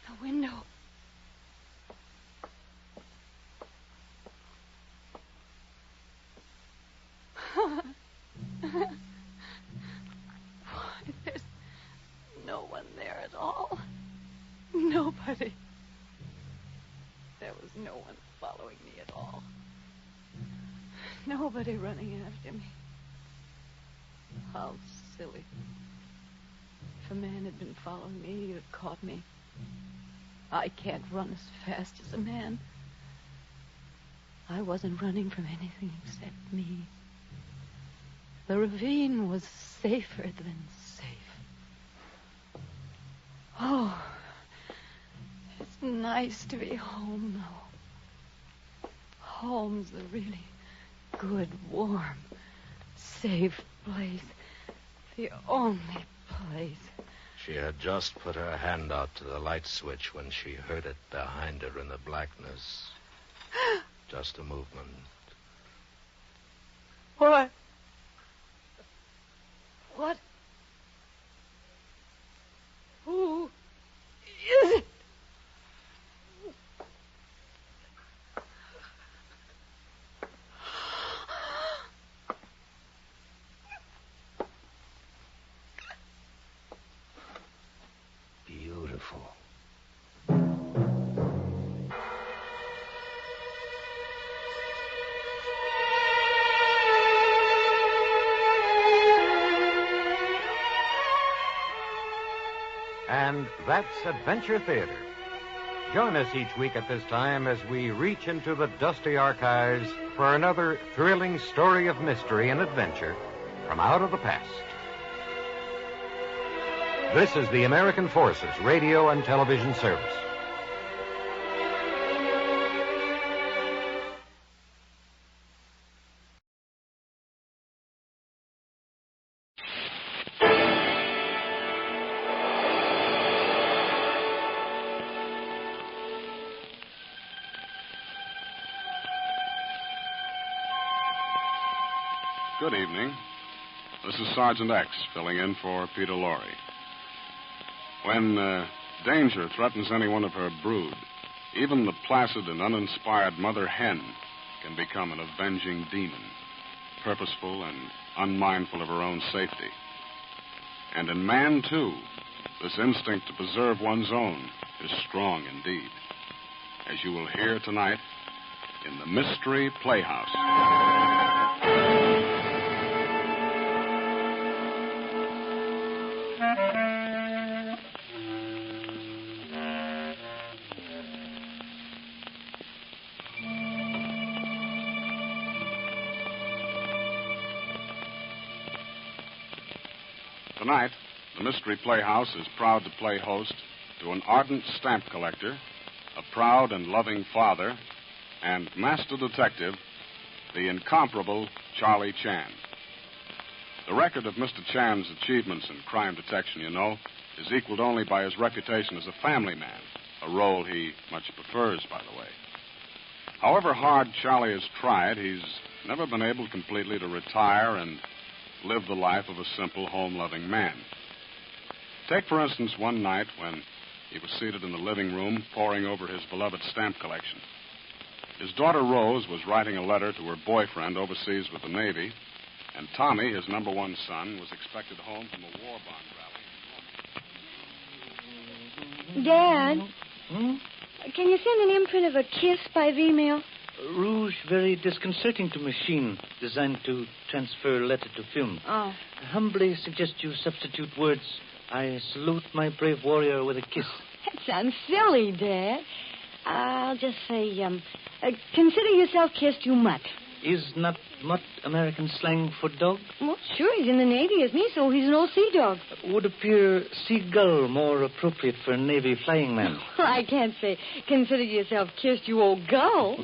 The window. Nobody running after me. How silly. If a man had been following me, he'd have caught me. I can't run as fast as a man. I wasn't running from anything except me. The ravine was safer than safe. Oh, it's nice to be home, though. Home's a really good, warm, safe place. The only place. She had just put her hand out to the light switch when she heard it behind her in the blackness. Just a movement. What? What? Who is it? Beautiful. And that's Adventure Theater. Join us each week at this time as we reach into the dusty archives for another thrilling story of mystery and adventure from out of the past. This is the American Forces Radio and Television Service. Good evening. This is Sergeant X filling in for Peter Lorre. When danger threatens any one of her brood, even the placid and uninspired mother hen can become an avenging demon, purposeful and unmindful of her own safety. And in man, too, this instinct to preserve one's own is strong indeed, as you will hear tonight in the Mystery Playhouse. Tonight, the Mystery Playhouse is proud to play host to an ardent stamp collector, a proud and loving father, and master detective, the incomparable Charlie Chan. The record of Mr. Chan's achievements in crime detection, you know, is equaled only by his reputation as a family man, a role he much prefers, by the way. However hard Charlie has tried, he's never been able completely to retire and live the life of a simple, home-loving man. Take, for instance, one night when he was seated in the living room poring over his beloved stamp collection. His daughter Rose was writing a letter to her boyfriend overseas with the Navy, and Tommy, his number one son, was expected home from a war bond rally. Dad, can you send an imprint of a kiss by email? Rouge very disconcerting to machine, designed to transfer letter to film. Oh. Humbly suggest you substitute words, I salute my brave warrior with a kiss. That sounds silly, Dad. I'll just say, consider yourself kissed, you mutt. Is not mutt American slang for dog? Well, sure, he's in the Navy, isn't he? So he's an old sea dog. Would appear seagull more appropriate for a Navy flying man. Well, I can't say, consider yourself kissed, you old gull.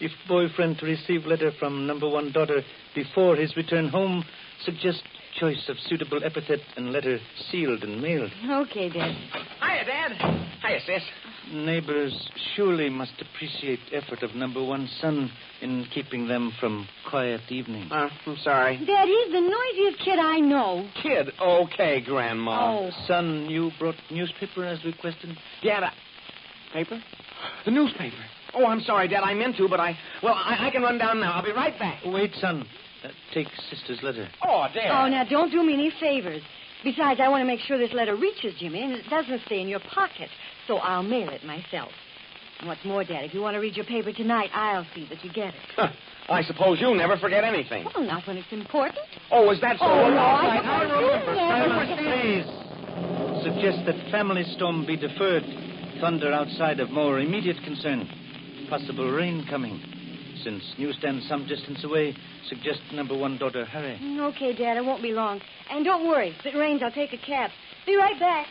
If boyfriend to receive letter from number one daughter before his return home, suggest choice of suitable epithet and letter sealed and mailed. Okay, Dad. Hiya, Dad. Hiya, sis. Neighbors surely must appreciate effort of number one son in keeping them from quiet evening. I'm sorry. Dad, he's the noisiest kid I know. Kid, okay, Grandma. Oh. Son, you brought newspaper as requested? Yeah, paper? The newspaper. Oh, I'm sorry, Dad. I meant to, but I can run down now. I'll be right back. Wait, son. Take sister's letter. Oh, Dad. Oh, now, don't do me any favors. Besides, I want to make sure this letter reaches Jimmy and it doesn't stay in your pocket. So I'll mail it myself. And what's more, Dad, if you want to read your paper tonight, I'll see that you get it. I suppose you never forget anything. Well, not when it's important. Oh, is that so? Oh, no, I remember. Please. Suggest that family storm be deferred. Thunder outside of more immediate concern. Possible rain coming. Since newsstand some distance away, suggest number 1 daughter hurry. Okay, Dad, it won't be long. And don't worry. If it rains, I'll take a cab. Be right back.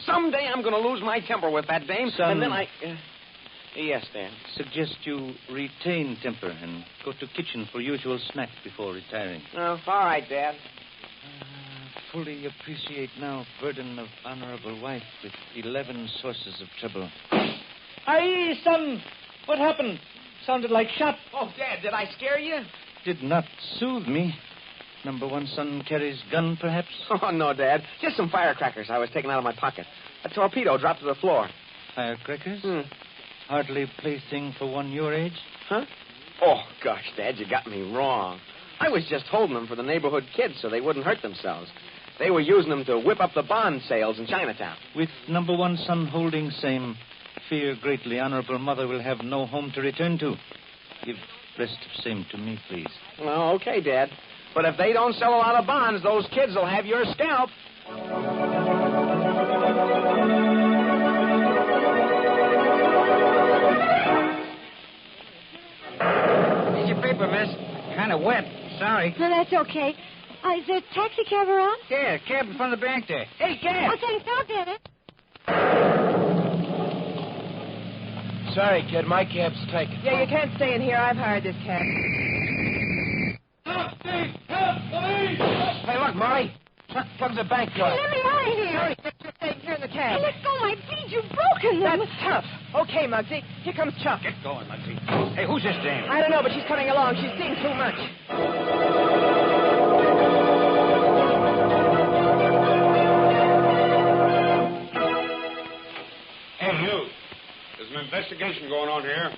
Someday I'm going to lose my temper with that dame, Son. and then I... Yes, Dad. Suggest you retain temper and go to kitchen for usual snack before retiring. Oh, all right, Dad. Fully appreciate now burden of honorable wife with 11 sources of trouble. Aye, son! What happened? Sounded like shot. Oh, Dad, did I scare you? Did not soothe me. Number 1 son carries gun, perhaps? Oh, no, Dad. Just some firecrackers I was taking out of my pocket. A torpedo dropped to the floor. Firecrackers? Hardly plaything for one your age? Huh? Oh, gosh, Dad, you got me wrong. I was just holding them for the neighborhood kids so they wouldn't hurt themselves. They were using them to whip up the bond sales in Chinatown. With number 1 son holding same, fear greatly honorable mother will have no home to return to. Give rest of same to me, please. Well, okay, Dad. But if they don't sell a lot of bonds, those kids will have your scalp. Here's your paper, miss. Kind of wet. Sorry. No, that's okay. Is there a taxi cab around? Yeah, cab in front of the bank there. Hey, cab! Oh, thanks. I'll get it. Sorry, kid. My cab's taken. Yeah, you can't stay in here. I've hired this cab. Hey, look, Molly. Comes a bank card. Let me out of here. Hurry, you're staying here in the cab. Hey, let go my feet. You've broken them. That's tough. Okay, Muggsy. Here comes Chuck. Get going, Muggsy. Hey, who's this dame? I don't know, but she's coming along. She's seen too much. Hey, you. There's an investigation going on here.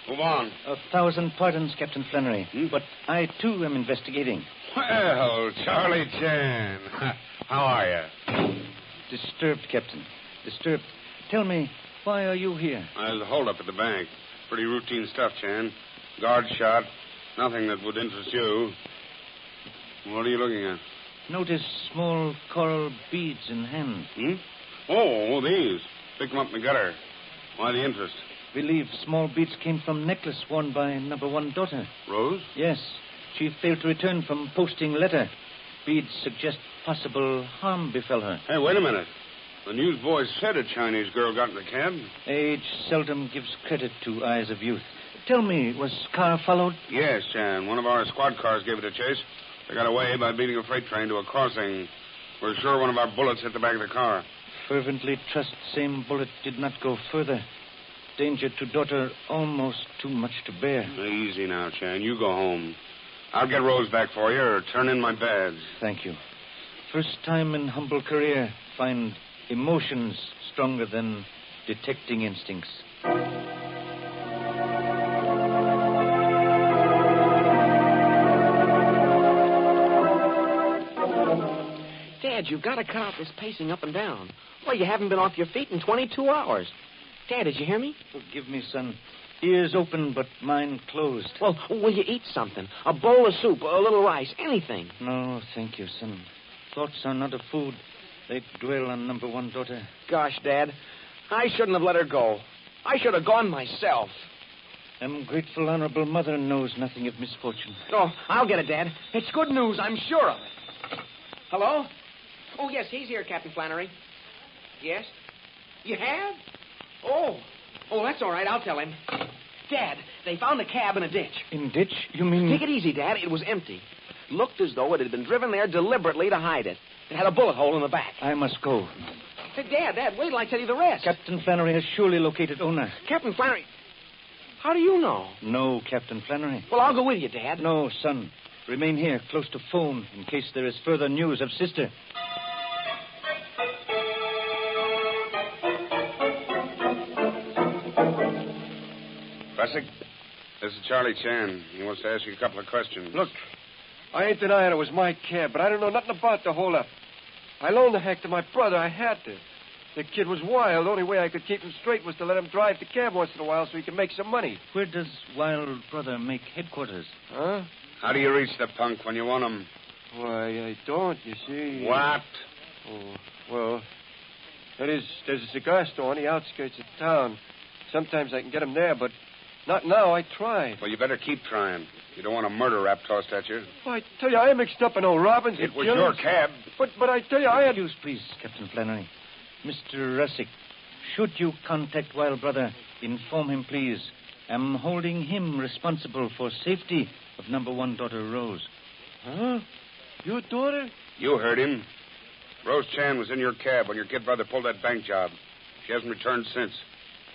Move on. 1,000 pardons, Captain Flannery. But I, too, am investigating. Well, Charlie Chan. How are you? Disturbed, Captain. Disturbed. Tell me, why are you here? There's a holdup at the bank. Pretty routine stuff, Chan. Guard shot. Nothing that would interest you. What are you looking at? Notice small coral beads in hand. Oh, these. Picked them up in the gutter. Why the interest? Believe small beads came from necklace worn by number 1 daughter. Rose? Yes. She failed to return from posting letter. Beads suggest possible harm befell her. Hey, wait a minute. The newsboy said a Chinese girl got in the cab. Age seldom gives credit to eyes of youth. Tell me, was car followed? Yes, Chan. One of our squad cars gave it a chase. They got away by beating a freight train to a crossing. We're sure one of our bullets hit the back of the car. Fervently trust same bullet did not go further. Danger to daughter almost too much to bear. Easy now, Chan. You go home. I'll get Rose back for you or turn in my badge. Thank you. First time in humble career, find emotions stronger than detecting instincts. Dad, you've got to cut out this pacing up and down. Well, you haven't been off your feet in 22 hours. Dad, did you hear me? Forgive me, son. Ears open, but mind closed. Well, will you eat something? A bowl of soup, a little rice, anything. No, thank you, son. Thoughts are not of food. They dwell on number 1 daughter. Gosh, Dad, I shouldn't have let her go. I should have gone myself. Am grateful honorable mother knows nothing of misfortune. Oh, I'll get it, Dad. It's good news, I'm sure of it. Hello? Oh, yes, he's here, Captain Flannery. Yes? You have? Oh, that's all right. I'll tell him. Dad, they found a cab in a ditch. In ditch? You mean... Take it easy, Dad. It was empty. Looked as though it had been driven there deliberately to hide it. It had a bullet hole in the back. I must go. Hey, Dad, wait till I tell you the rest. Captain Flannery has surely located owner. Captain Flannery? How do you know? No, Captain Flannery. Well, I'll go with you, Dad. No, son. Remain here, close to phone, in case there is further news of sister. Fessig, this is Charlie Chan. He wants to ask you a couple of questions. Look, I ain't denying it was my cab, but I don't know nothing about the holdup. I loaned the hack to my brother. I had to. The kid was wild. The only way I could keep him straight was to let him drive the cab once in a while so he could make some money. Where does Wild Brother make headquarters? Huh? How do you reach the punk when you want him? Why, I don't, you see. What? Oh, well, that is, there's a cigar store on the outskirts of town. Sometimes I can get him there, but not now. I try. Well, you better keep trying. You don't want a murder rap tossed at you. Well, I tell you, I am mixed up in old Robbins. It was your cab. But I tell you, I had... Excuse, please, Captain Flannery. Mr. Russick, should you contact Wild Brother, inform him, please. I'm holding him responsible for safety of number one daughter, Rose. Huh? Your daughter? You heard him. Rose Chan was in your cab when your kid brother pulled that bank job. She hasn't returned since.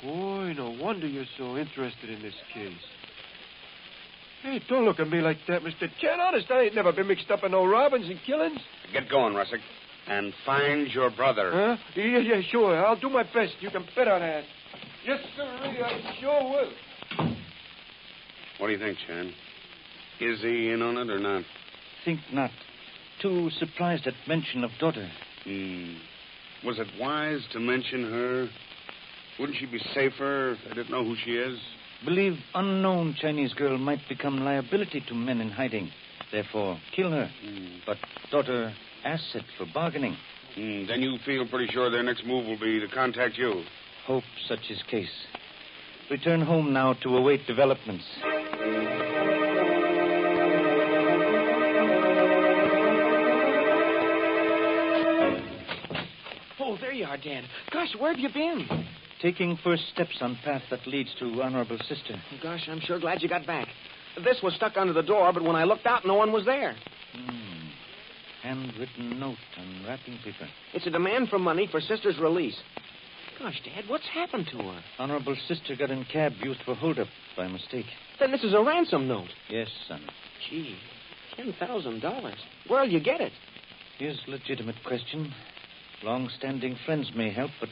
Boy, no wonder you're so interested in this case. Hey, don't look at me like that, Mr. Chan. Honest, I ain't never been mixed up in no robbings and killings. Get going, Russick, and find your brother. Huh? Yeah, sure. I'll do my best. You can bet on that. Yes, sir, I sure will. What do you think, Chan? Is he in on it or not? Think not. Too surprised at mention of daughter. Was it wise to mention her? Wouldn't she be safer if I didn't know who she is? Believe unknown Chinese girl might become liability to men in hiding. Therefore, kill her. But daughter, asset for bargaining. Then you feel pretty sure their next move will be to contact you. Hope such is case. Return home now to await developments. Oh, there you are, Dan. Gosh, where have you been? Taking first steps on path that leads to Honorable Sister. Gosh, I'm sure glad you got back. This was stuck under the door, but when I looked out, no one was there. Handwritten note on wrapping paper. It's a demand for money for Sister's release. Gosh, Dad, what's happened to her? Honorable Sister got in cab used for holdup by mistake. Then this is a ransom note. Yes, son. Gee, $10,000. Where'll you get it? Here's a legitimate question. Long-standing friends may help, but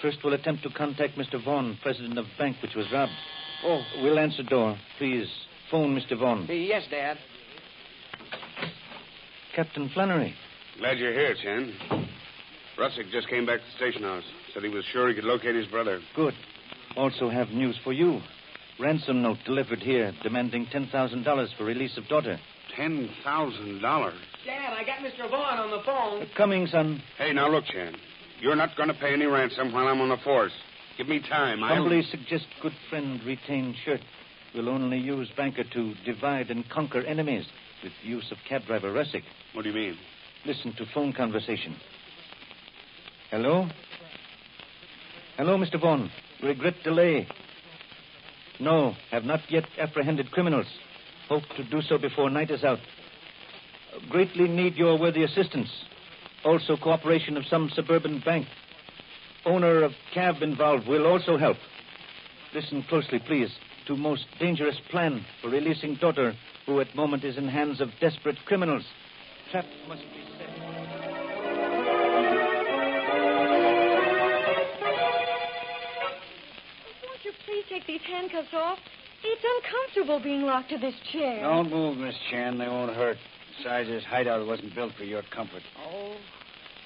first we'll attempt to contact Mr. Vaughn, president of bank which was robbed. Oh. We'll answer door. Please, phone Mr. Vaughn. Yes, Dad. Captain Flannery. Glad you're here, Chan. Russick just came back to the station house. Said he was sure he could locate his brother. Good. Also have news for you. Ransom note delivered here, demanding $10,000 for release of daughter. $10,000? Dad, I got Mr. Vaughn on the phone. Coming, son. Hey, now look, Chan. You're not going to pay any ransom while I'm on the force. Give me time. Humbly suggest good friend retain shirt. We'll only use banker to divide and conquer enemies with use of cab driver Russick. What do you mean? Listen to phone conversation. Hello? Hello, Mr. Vaughn. Regret delay. No, have not yet apprehended criminals. Hope to do so before night is out. Greatly need your worthy assistance. Also cooperation of some suburban bank. Owner of cab involved will also help. Listen closely, please, to most dangerous plan for releasing daughter, who at moment is in hands of desperate criminals. Trap must be set. Won't you please take these handcuffs off? It's uncomfortable being locked to this chair. Don't move, Miss Chan. They won't hurt. Besides, this hideout wasn't built for your comfort. Oh.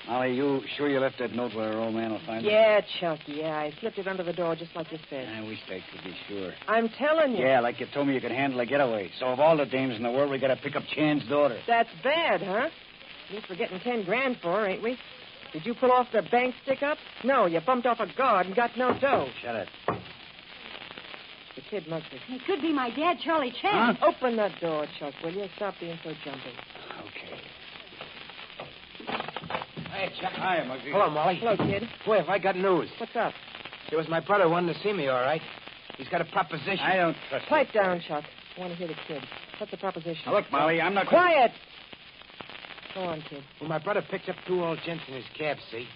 Molly, you sure you left that note where our old man will find it? Yeah, Chuck, yeah. I slipped it under the door just like you said. We stayed to be sure. I'm telling you. Yeah, like you told me you could handle a getaway. So of all the dames in the world, we got to pick up Chan's daughter. That's bad, huh? At least we're getting $10,000 for her, ain't we? Did you pull off the bank stick-up? No, you bumped off a guard and got no dough. Shut it. The kid must be. It could be my dad, Charlie Chan. Huh? Open that door, Chuck, will you? Stop being so jumpy. Okay. Hey, Chuck. Hi, Muggsy. Hello, Molly. Hello, kid. Boy, have I got news. What's up? It was my brother wanted to see me, all right. He's got a proposition. I don't trust Pipe down, Chuck. I want to hear the kid. What's the proposition? Now, look, Molly, I'm not... Quiet! Go on, kid. Well, my brother picked up two old gents in his cab, see?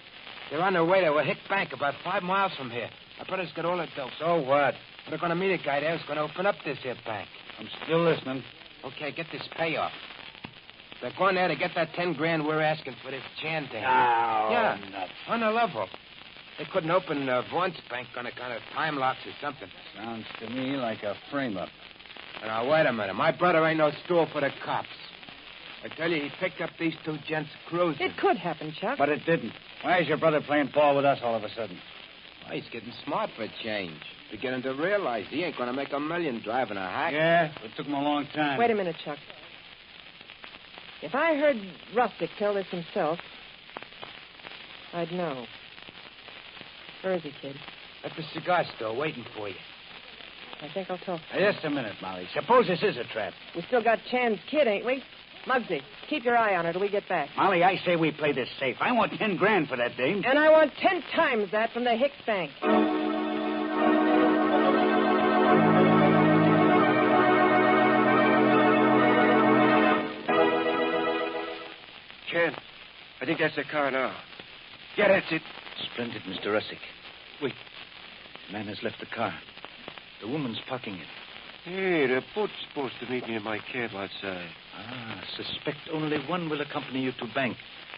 They're on their way to a hick bank about 5 miles from here. My brother's got all the dough. So what? They're going to meet a guy there who's going to open up this here bank. I'm still listening. Okay, get this payoff. They're going there to get that $10,000 we're asking for this Chan thing. Oh, yeah, nuts. on the level. They couldn't open Vaughn's bank on account of time locks or something. Sounds to me like a frame-up. Now, wait a minute. My brother ain't no stool for the cops. I tell you, he picked up these two gents cruising. It could happen, Chuck. But it didn't. Why is your brother playing ball with us all of a sudden? Well, he's getting smart for a change. Beginning to realize he ain't going to make $1 million driving a hack. Yeah, it took him a long time. Wait a minute, Chuck. If I heard Rustick tell this himself, I'd know. Where is he, kid? At the cigar store, waiting for you. I think I'll talk. Just a minute, Molly. Suppose this is a trap. We still got Chan's kid, ain't we? Muggsy, keep your eye on her till we get back. Molly, I say we play this safe. I want 10 grand for that dame. And I want 10 times that from the Hicks Bank. Chan, I think that's the car now. Yeah, that's it. Splendid, Mr. Russick. Wait. The man has left the car. The woman's parking it. Hey, they're both supposed to meet me in my cab outside. Suspect only one will accompany you to bank.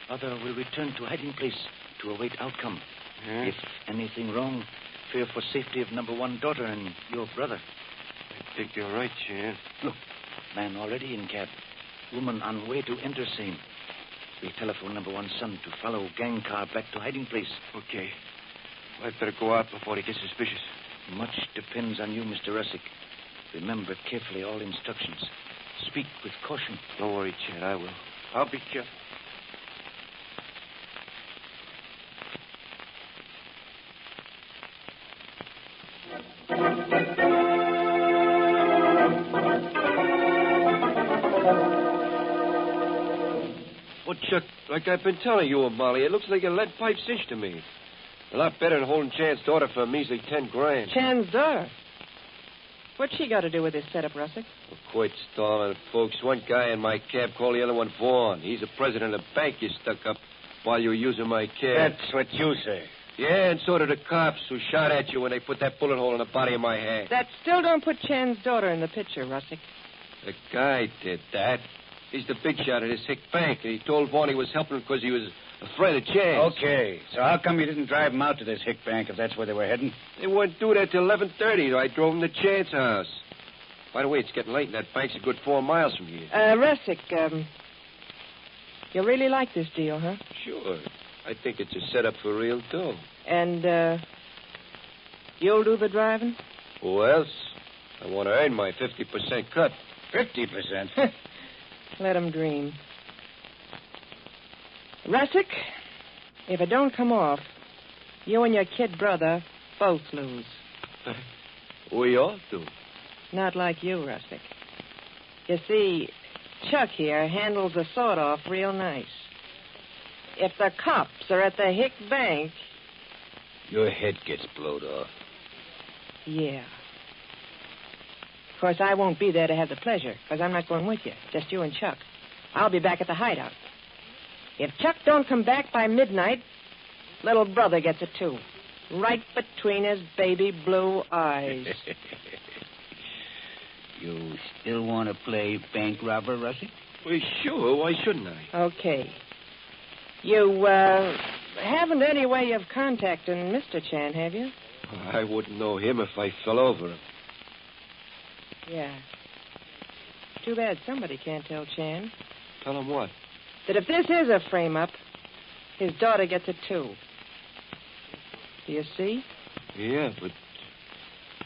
Other will return to hiding place to await outcome. Yeah? If anything wrong, fear for safety of number one daughter and your brother. I think you're right, Chan. Look, man already in cab. Woman on way to enter same. We telephone number one son to follow gang car back to hiding place. Okay. I'd better go out before he gets suspicious. Much depends on you, Mr. Russick. Remember carefully all instructions. Speak with caution. Don't worry, Chan. I will. I'll be careful. Well, Chuck, like I've been telling you and Molly, it looks like a lead pipe cinch to me. A lot better than holding Chan's daughter for a measly 10 grand. Chan's daughter? What's she got to do with this setup, Russick? Well, quit stalling it, folks. One guy in my cab called the other one Vaughn. He's the president of the bank you stuck up while you were using my cab. That's what you say. Yeah, and so did the cops who shot at you when they put that bullet hole in the body of my head. That still don't put Chan's daughter in the picture, Russick. The guy did that. He's the big shot at his hick bank, and he told Vaughn he was helping him because he was afraid of Chan. Okay, so how come you didn't drive him out to this hick bank if that's where they were heading? They wouldn't do that till 11:30, so I drove him to Chan's house. By the way, it's getting late, and that bank's a good 4 miles from here. Russick, you really like this deal, huh? Sure. I think it's a setup for real dough. And, you'll do the driving? Who else? I want to earn my 50% cut. 50%? Let 'em dream. Russick, if it don't come off, you and your kid brother both lose. We all do. Not like you, Russick. You see, Chuck here handles the sawed-off real nice. If the cops are at the Hick Bank... Your head gets blowed off. Yeah. Of course, I won't be there to have the pleasure, because I'm not going with you. Just you and Chuck. I'll be back at the hideout. If Chuck don't come back by midnight, little brother gets it, too. Right between his baby blue eyes. You still want to play bank robber, Russick? Well, sure. Why shouldn't I? Okay. You, haven't any way of contacting Mr. Chan, have you? I wouldn't know him if I fell over him. Yeah. Too bad somebody can't tell Chan. Tell him what? That if this is a frame-up, his daughter gets it, too. Do you see? Yeah, but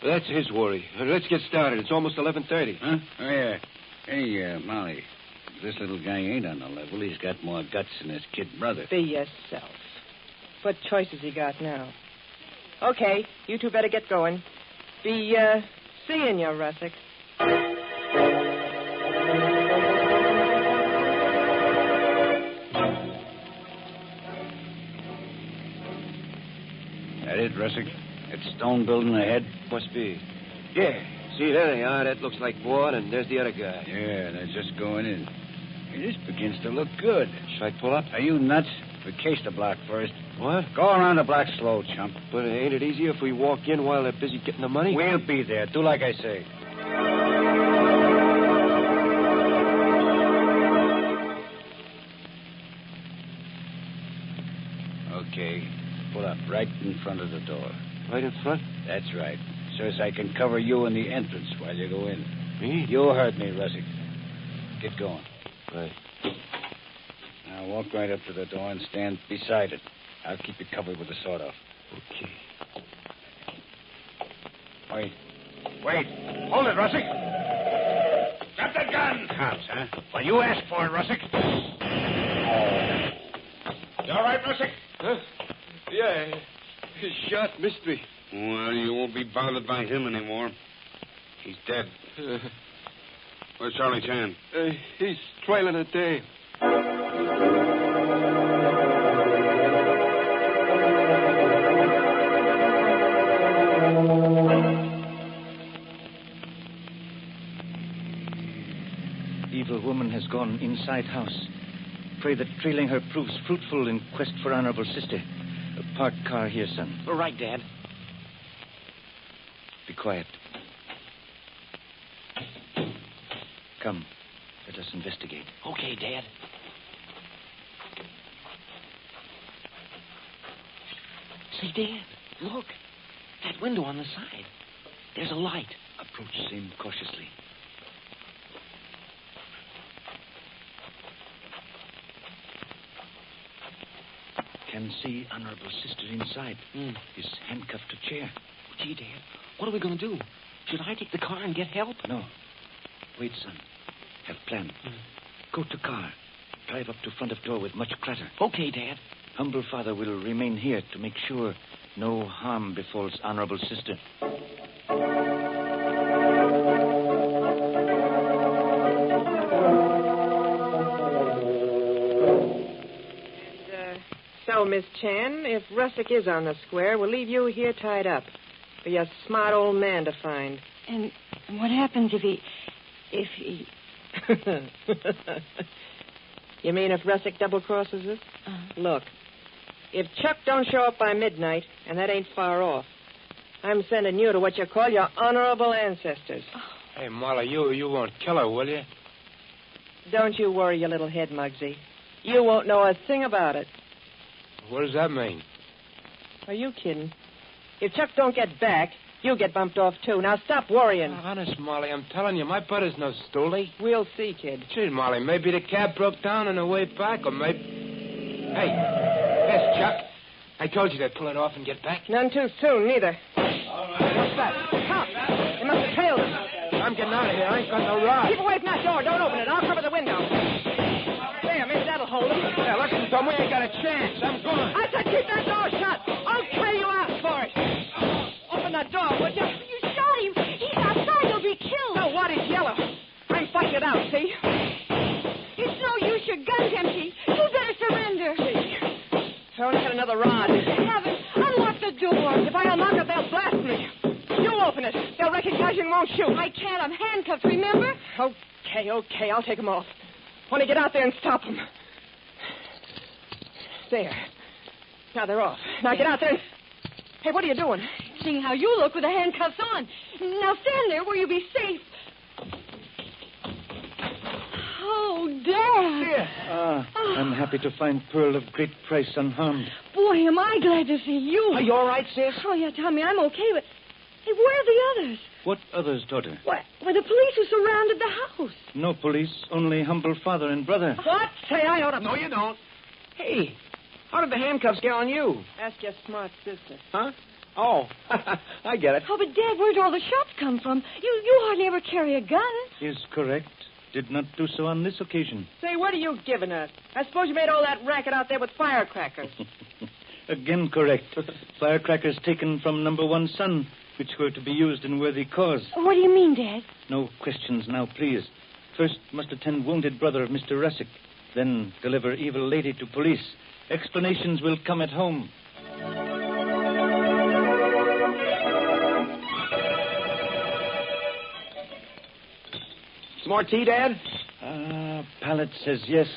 that's his worry. Let's get started. It's almost 11:30. Huh? Oh, yeah. Hey, Molly, this little guy ain't on the level. He's got more guts than his kid brother. Be yourself. What choice has he got now? Okay, you two better get going. Be, seeing you, Russick. That it, Russick? That stone building ahead? Must be. Yeah. See, there they are. That looks like Vaughn, and there's the other guy. Yeah, they're just going in. Hey, this begins to look good. Should I pull up? Are you nuts? We case the block first. What? Go around the block slow, chump. But ain't it easier if we walk in while they're busy getting the money? We'll be there. Do like I say. Okay. Pull up right in front of the door. Right in front? That's right. So as I can cover you in the entrance while you go in. Me? You heard me, Russick. Get going. Right. Now walk right up to the door and stand beside it. I'll keep you covered with the sawed-off. Okay. Wait. Hold it, Russick. Drop that gun. Cops, huh? Well, you asked for it, Russick. You all right, Russick? Huh? Yeah. Shot mystery. Well, you won't be bothered by him anymore. He's dead. Where's Charlie Chan? He's trailing a day. Evil woman has gone inside house. Pray that trailing her proves fruitful in quest for honorable sister. Park car here, son. All right, Dad. Be quiet. Come, let us investigate. Okay, Dad. Say, Dad, look. That window on the side. There's a light. Approach him cautiously. Can see honorable sister inside. Is handcuffed to chair. Gee, Dad, what are we going to do? Should I take the car and get help? No. Wait, son. Have plan. Go to car. Drive up to front of door with much clatter. Okay, Dad. Humble father will remain here to make sure no harm befalls honorable sister. So, Miss Chan, if Russick is on the square, we'll leave you here tied up for your smart old man to find. And what happens if he... You mean if Russick double-crosses us? Look, if Chuck don't show up by midnight, and that ain't far off, I'm sending you to what you call your honorable ancestors. Hey, Molly, you won't kill her, will you? Don't you worry your little head, Muggsy. You won't know a thing about it. What does that mean? Are you kidding? If Chuck don't get back, you'll get bumped off, too. Now, stop worrying. Honest, Molly, I'm telling you, my brother's no stoolie. We'll see, kid. Gee, Molly, maybe the cab broke down on the way back, or maybe... Hey, there's Chuck. I told you they'd pull it off and get back. None too soon, neither. All right. What's that? Cops! They must have trailed us. I'm getting out of here. I ain't got no rod. Keep away from that door. Don't open it. I'll cover the window. There, maybe that'll hold them. Yeah, listen, Tom, we ain't got a chance. I'm going. I said keep that door shut. Okay, you asked for it. Open that door, would you? You shot him. He's outside. He'll be killed. So what? He's yellow. I'm fighting it out, see? It's no use. Your gun's empty. You better surrender. I only got another rod. Heavens, unlock the door. If I unlock it, they'll blast me. You open it. They'll recognize you and won't shoot. I can't. I'm handcuffed, remember? Okay. I'll take them off. Want to get out there and stop them. There. Now they're off. Now get out there and... Hey, what are you doing? Seeing how you look with the handcuffs on. Now stand there where you'll be safe. Oh, Dad. I'm happy to find Pearl of great price unharmed. Boy, am I glad to see you. Are you all right, sis? Oh, yeah, Tommy, I'm okay, but... Hey, where are the others? What others, daughter? Why, the police who surrounded the house. No police, only humble father and brother. What? Say, I ought to... No, you don't. Hey, how did the handcuffs get on you? Ask your smart sister. Huh? Oh, I get it. Oh, but, Dad, where'd all the shots come from? You hardly ever carry a gun. Is correct. Did not do so on this occasion. Say, what are you giving us? I suppose you made all that racket out there with firecrackers. Again correct. Firecrackers taken from number one son, which were to be used in worthy cause. What do you mean, Dad? No questions now, please. First must attend wounded brother of Mr. Russick. Then deliver evil lady to police. Explanations will come at home. Some more tea, Dad? Palate says yes.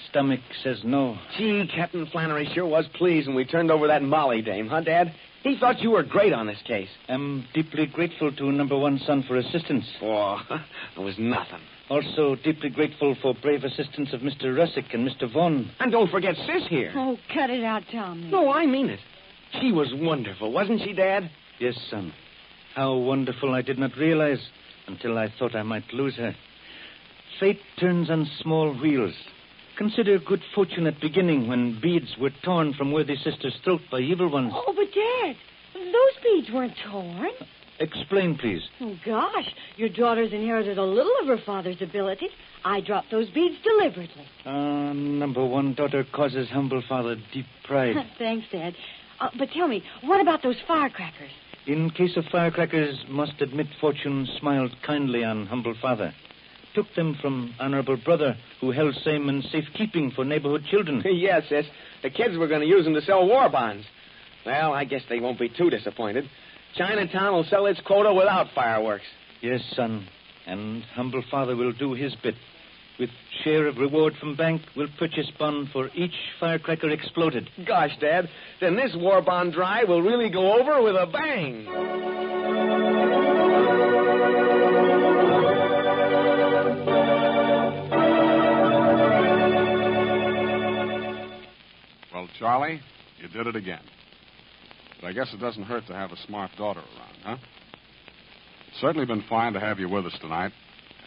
Stomach says no. Gee, Captain Flannery sure was pleased when we turned over that Molly dame, huh, Dad? He thought you were great on this case. I'm deeply grateful to number one son for assistance. Oh, it was nothing. Also deeply grateful for brave assistance of Mr. Russick and Mr. Vaughn. And don't forget Sis here. Oh, cut it out, Tommy. No, I mean it. She was wonderful, wasn't she, Dad? Yes, son. How wonderful I did not realize until I thought I might lose her. Fate turns on small wheels. Consider good fortune at beginning when beads were torn from worthy sister's throat by evil ones. Oh, but Dad, those beads weren't torn. Explain, please. Oh, gosh, your daughter's inherited a little of her father's ability. I dropped those beads deliberately. Number one daughter causes humble father deep pride. Thanks, Dad. But tell me, what about those firecrackers? In case of firecrackers, must admit fortune smiled kindly on humble father. Took them from honorable brother who held same in safekeeping for neighborhood children. Yes, sis. The kids were going to use them to sell war bonds. Well, I guess they won't be too disappointed. Chinatown will sell its quota without fireworks. Yes, son. And humble father will do his bit. With share of reward from bank, will purchase bond for each firecracker exploded. Gosh, Dad, then this war bond drive will really go over with a bang. Well, Charlie, you did it again. But I guess it doesn't hurt to have a smart daughter around, huh? It's certainly been fine to have you with us tonight,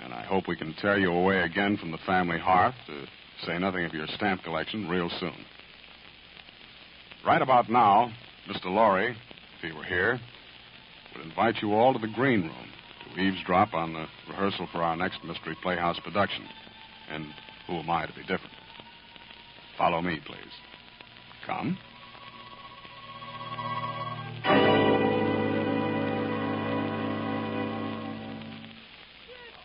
and I hope we can tear you away again from the family hearth, to say nothing of your stamp collection, real soon. Right about now, Mr. Laurie, if he were here, would invite you all to the green room to eavesdrop on the rehearsal for our next Mystery Playhouse production. And who am I to be different? Follow me, please. Come.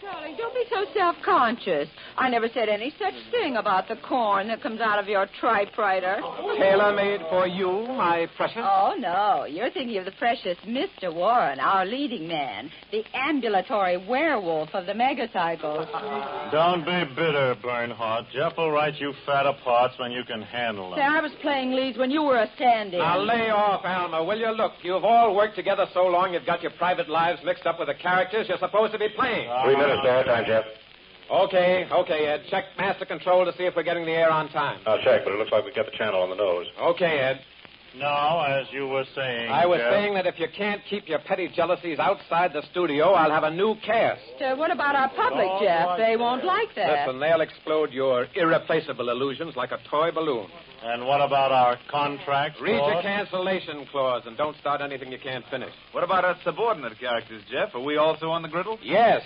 Darling, don't be so self-conscious. I never said any such thing about the corn that comes out of your typewriter. Tailor-made for you, my precious. Oh, no. You're thinking of the precious Mr. Warren, our leading man, the ambulatory werewolf of the megacycles. Don't be bitter, Bernhardt. Jeff will write you fatter parts when you can handle them. Say, I was playing leads when you were a stand-in. Now, lay off, Alma, will you? Look, you've all worked together so long you've got your private lives mixed up with the characters you're supposed to be playing. 3 minutes, time, Jeff. Okay, Ed. Check master control to see if we're getting the air on time. I'll check, but it looks like we've got the channel on the nose. Okay, Ed. Now, as you were saying, I was Jeff... saying that if you can't keep your petty jealousies outside the studio, I'll have a new cast. What about our public, Jeff? They won't like that. Listen, they'll explode your irreplaceable illusions like a toy balloon. And what about our contract? Read your cancellation clause and don't start anything you can't finish. What about our subordinate characters, Jeff? Are we also on the griddle? Yes.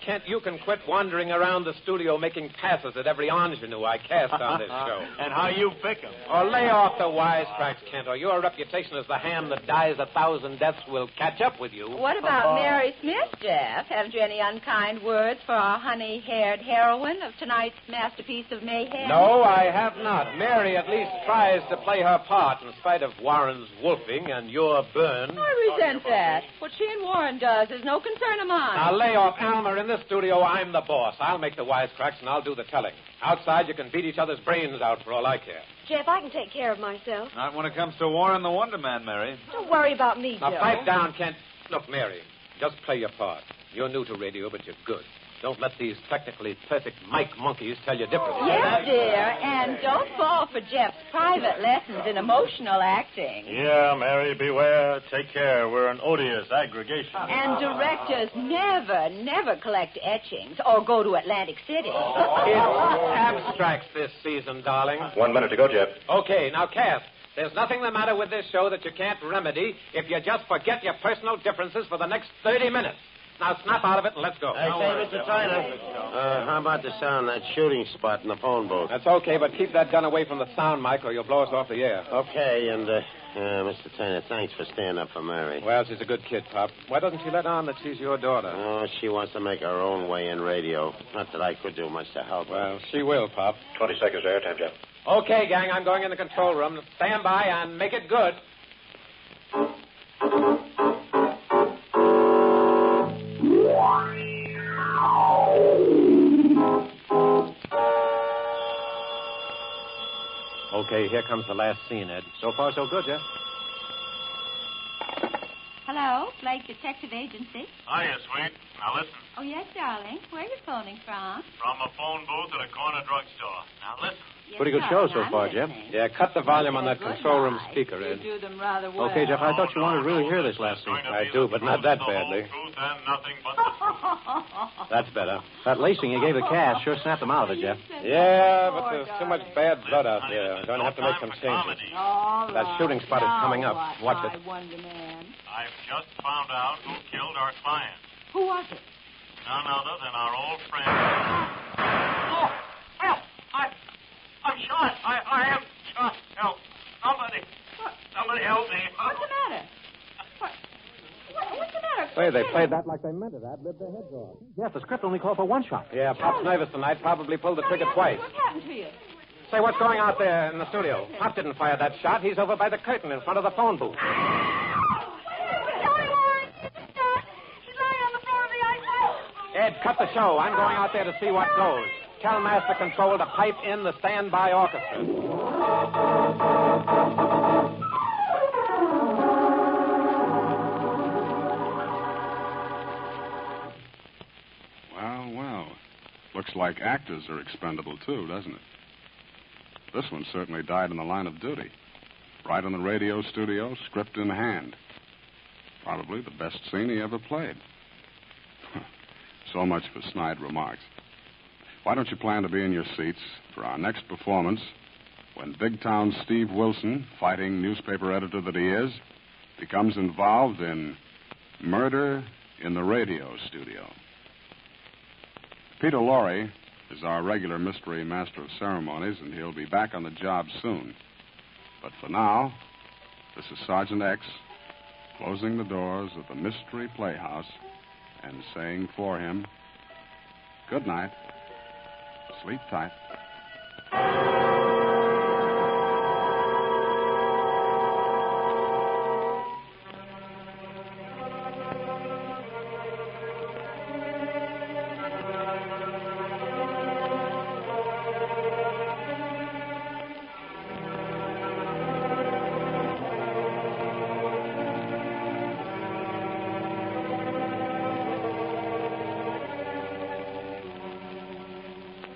Kent, you can quit wandering around the studio making passes at every ingenue I cast on this show. And how you pick them? Or lay off the wisecracks, Kent, or your reputation as the ham that dies 1,000 deaths will catch up with you. What about Mary Smith, Jeff? Haven't you any unkind words for our honey-haired heroine of tonight's masterpiece of mayhem? No, I have not. Mary at least tries to play her part in spite of Warren's wolfing and your burn. I resent that. What she and Warren does is no concern of mine. Now, lay off, Alma. In this studio, I'm the boss. I'll make the wisecracks and I'll do the telling. Outside, you can beat each other's brains out for all I care. Jeff, I can take care of myself. Not when it comes to Warren the Wonder Man, Mary. Don't worry about me, Now, Joe. pipe down, Kent. Look, Mary, just play your part. You're new to radio, but you're good. Don't let these technically perfect mic monkeys tell you differently. Yes, dear, and don't fall for Jeff's private lessons in emotional acting. Yeah, Mary, beware. Take care. We're an odious aggregation. And directors never collect etchings or go to Atlantic City. It's abstracts this season, darling. 1 minute to go, Jeff. Okay, now, Cass, there's nothing the matter with this show that you can't remedy if you just forget your personal differences for the next 30 minutes. Now, snap out of it and let's go. Hey, say, Mr. Tyner, how about the sound, that shooting spot in the phone booth? That's okay, but keep that gun away from the sound mic or you'll blow us off the air. Okay, and, Mr. Tyner, thanks for standing up for Mary. Well, she's a good kid, Pop. Why doesn't she let on that she's your daughter? Oh, she wants to make her own way in radio. Not that I could do much to help her. Well, she will, Pop. 20 seconds there, time, Jeff. Okay, gang, I'm going in the control room. Stand by and make it good. Okay, here comes the last scene, Ed. So far, so good, Jeff. Hello? Hello, Blake Detective Agency. Hiya, sweet. Now listen. Oh, yes, darling. Where are you phoning from? From a phone booth at a corner drugstore. Now listen. Yes, Pretty good show so darling, far, I'm Jeff. listening. Yeah, cut the volume on that control room Goodbye. speaker, You Ed. do them rather well. Okay, Jeff, I thought you wanted to really hear this last scene. I do, but not that badly. Truth and nothing but the truth. That's better. That lacing you gave the cash sure snapped them out of it, Jeff. Yeah, but there's too much bad blood out there. I'm going to have to make some changes. All That right. shooting spot is Now coming up. what, Watch it. I Wonder Man. I've just found out who killed our client. Who was it? None other than our old friend. I'm shot. I am shot. Help. Somebody help me. What's the matter? What's the matter? Say, they played that like they meant it. I'd rip their heads off. Jeff, the script only called for one shot. Yeah, Pop's nervous tonight. Probably pulled the trigger twice. What happened to you? Say, what's going out there in the studio? Pop didn't fire that shot. He's over by the curtain in front of the phone booth. Ed, cut the show. I'm going out there to see what goes. Tell Master Control to pipe in the standby orchestra. Well. Looks like actors are expendable, too, doesn't it? This one certainly died in the line of duty. Right in the radio studio, script in hand. Probably the best scene he ever played. So much for snide remarks. Why don't you plan to be in your seats for our next performance when big town Steve Wilson, fighting newspaper editor that he is, becomes involved in murder in the radio studio. Peter Lorre is our regular mystery master of ceremonies, and he'll be back on the job soon. But for now, this is Sergeant X closing the doors of the Mystery Playhouse and saying for him, good night. Sleep tight.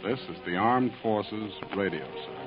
This is the Armed Forces Radio Service.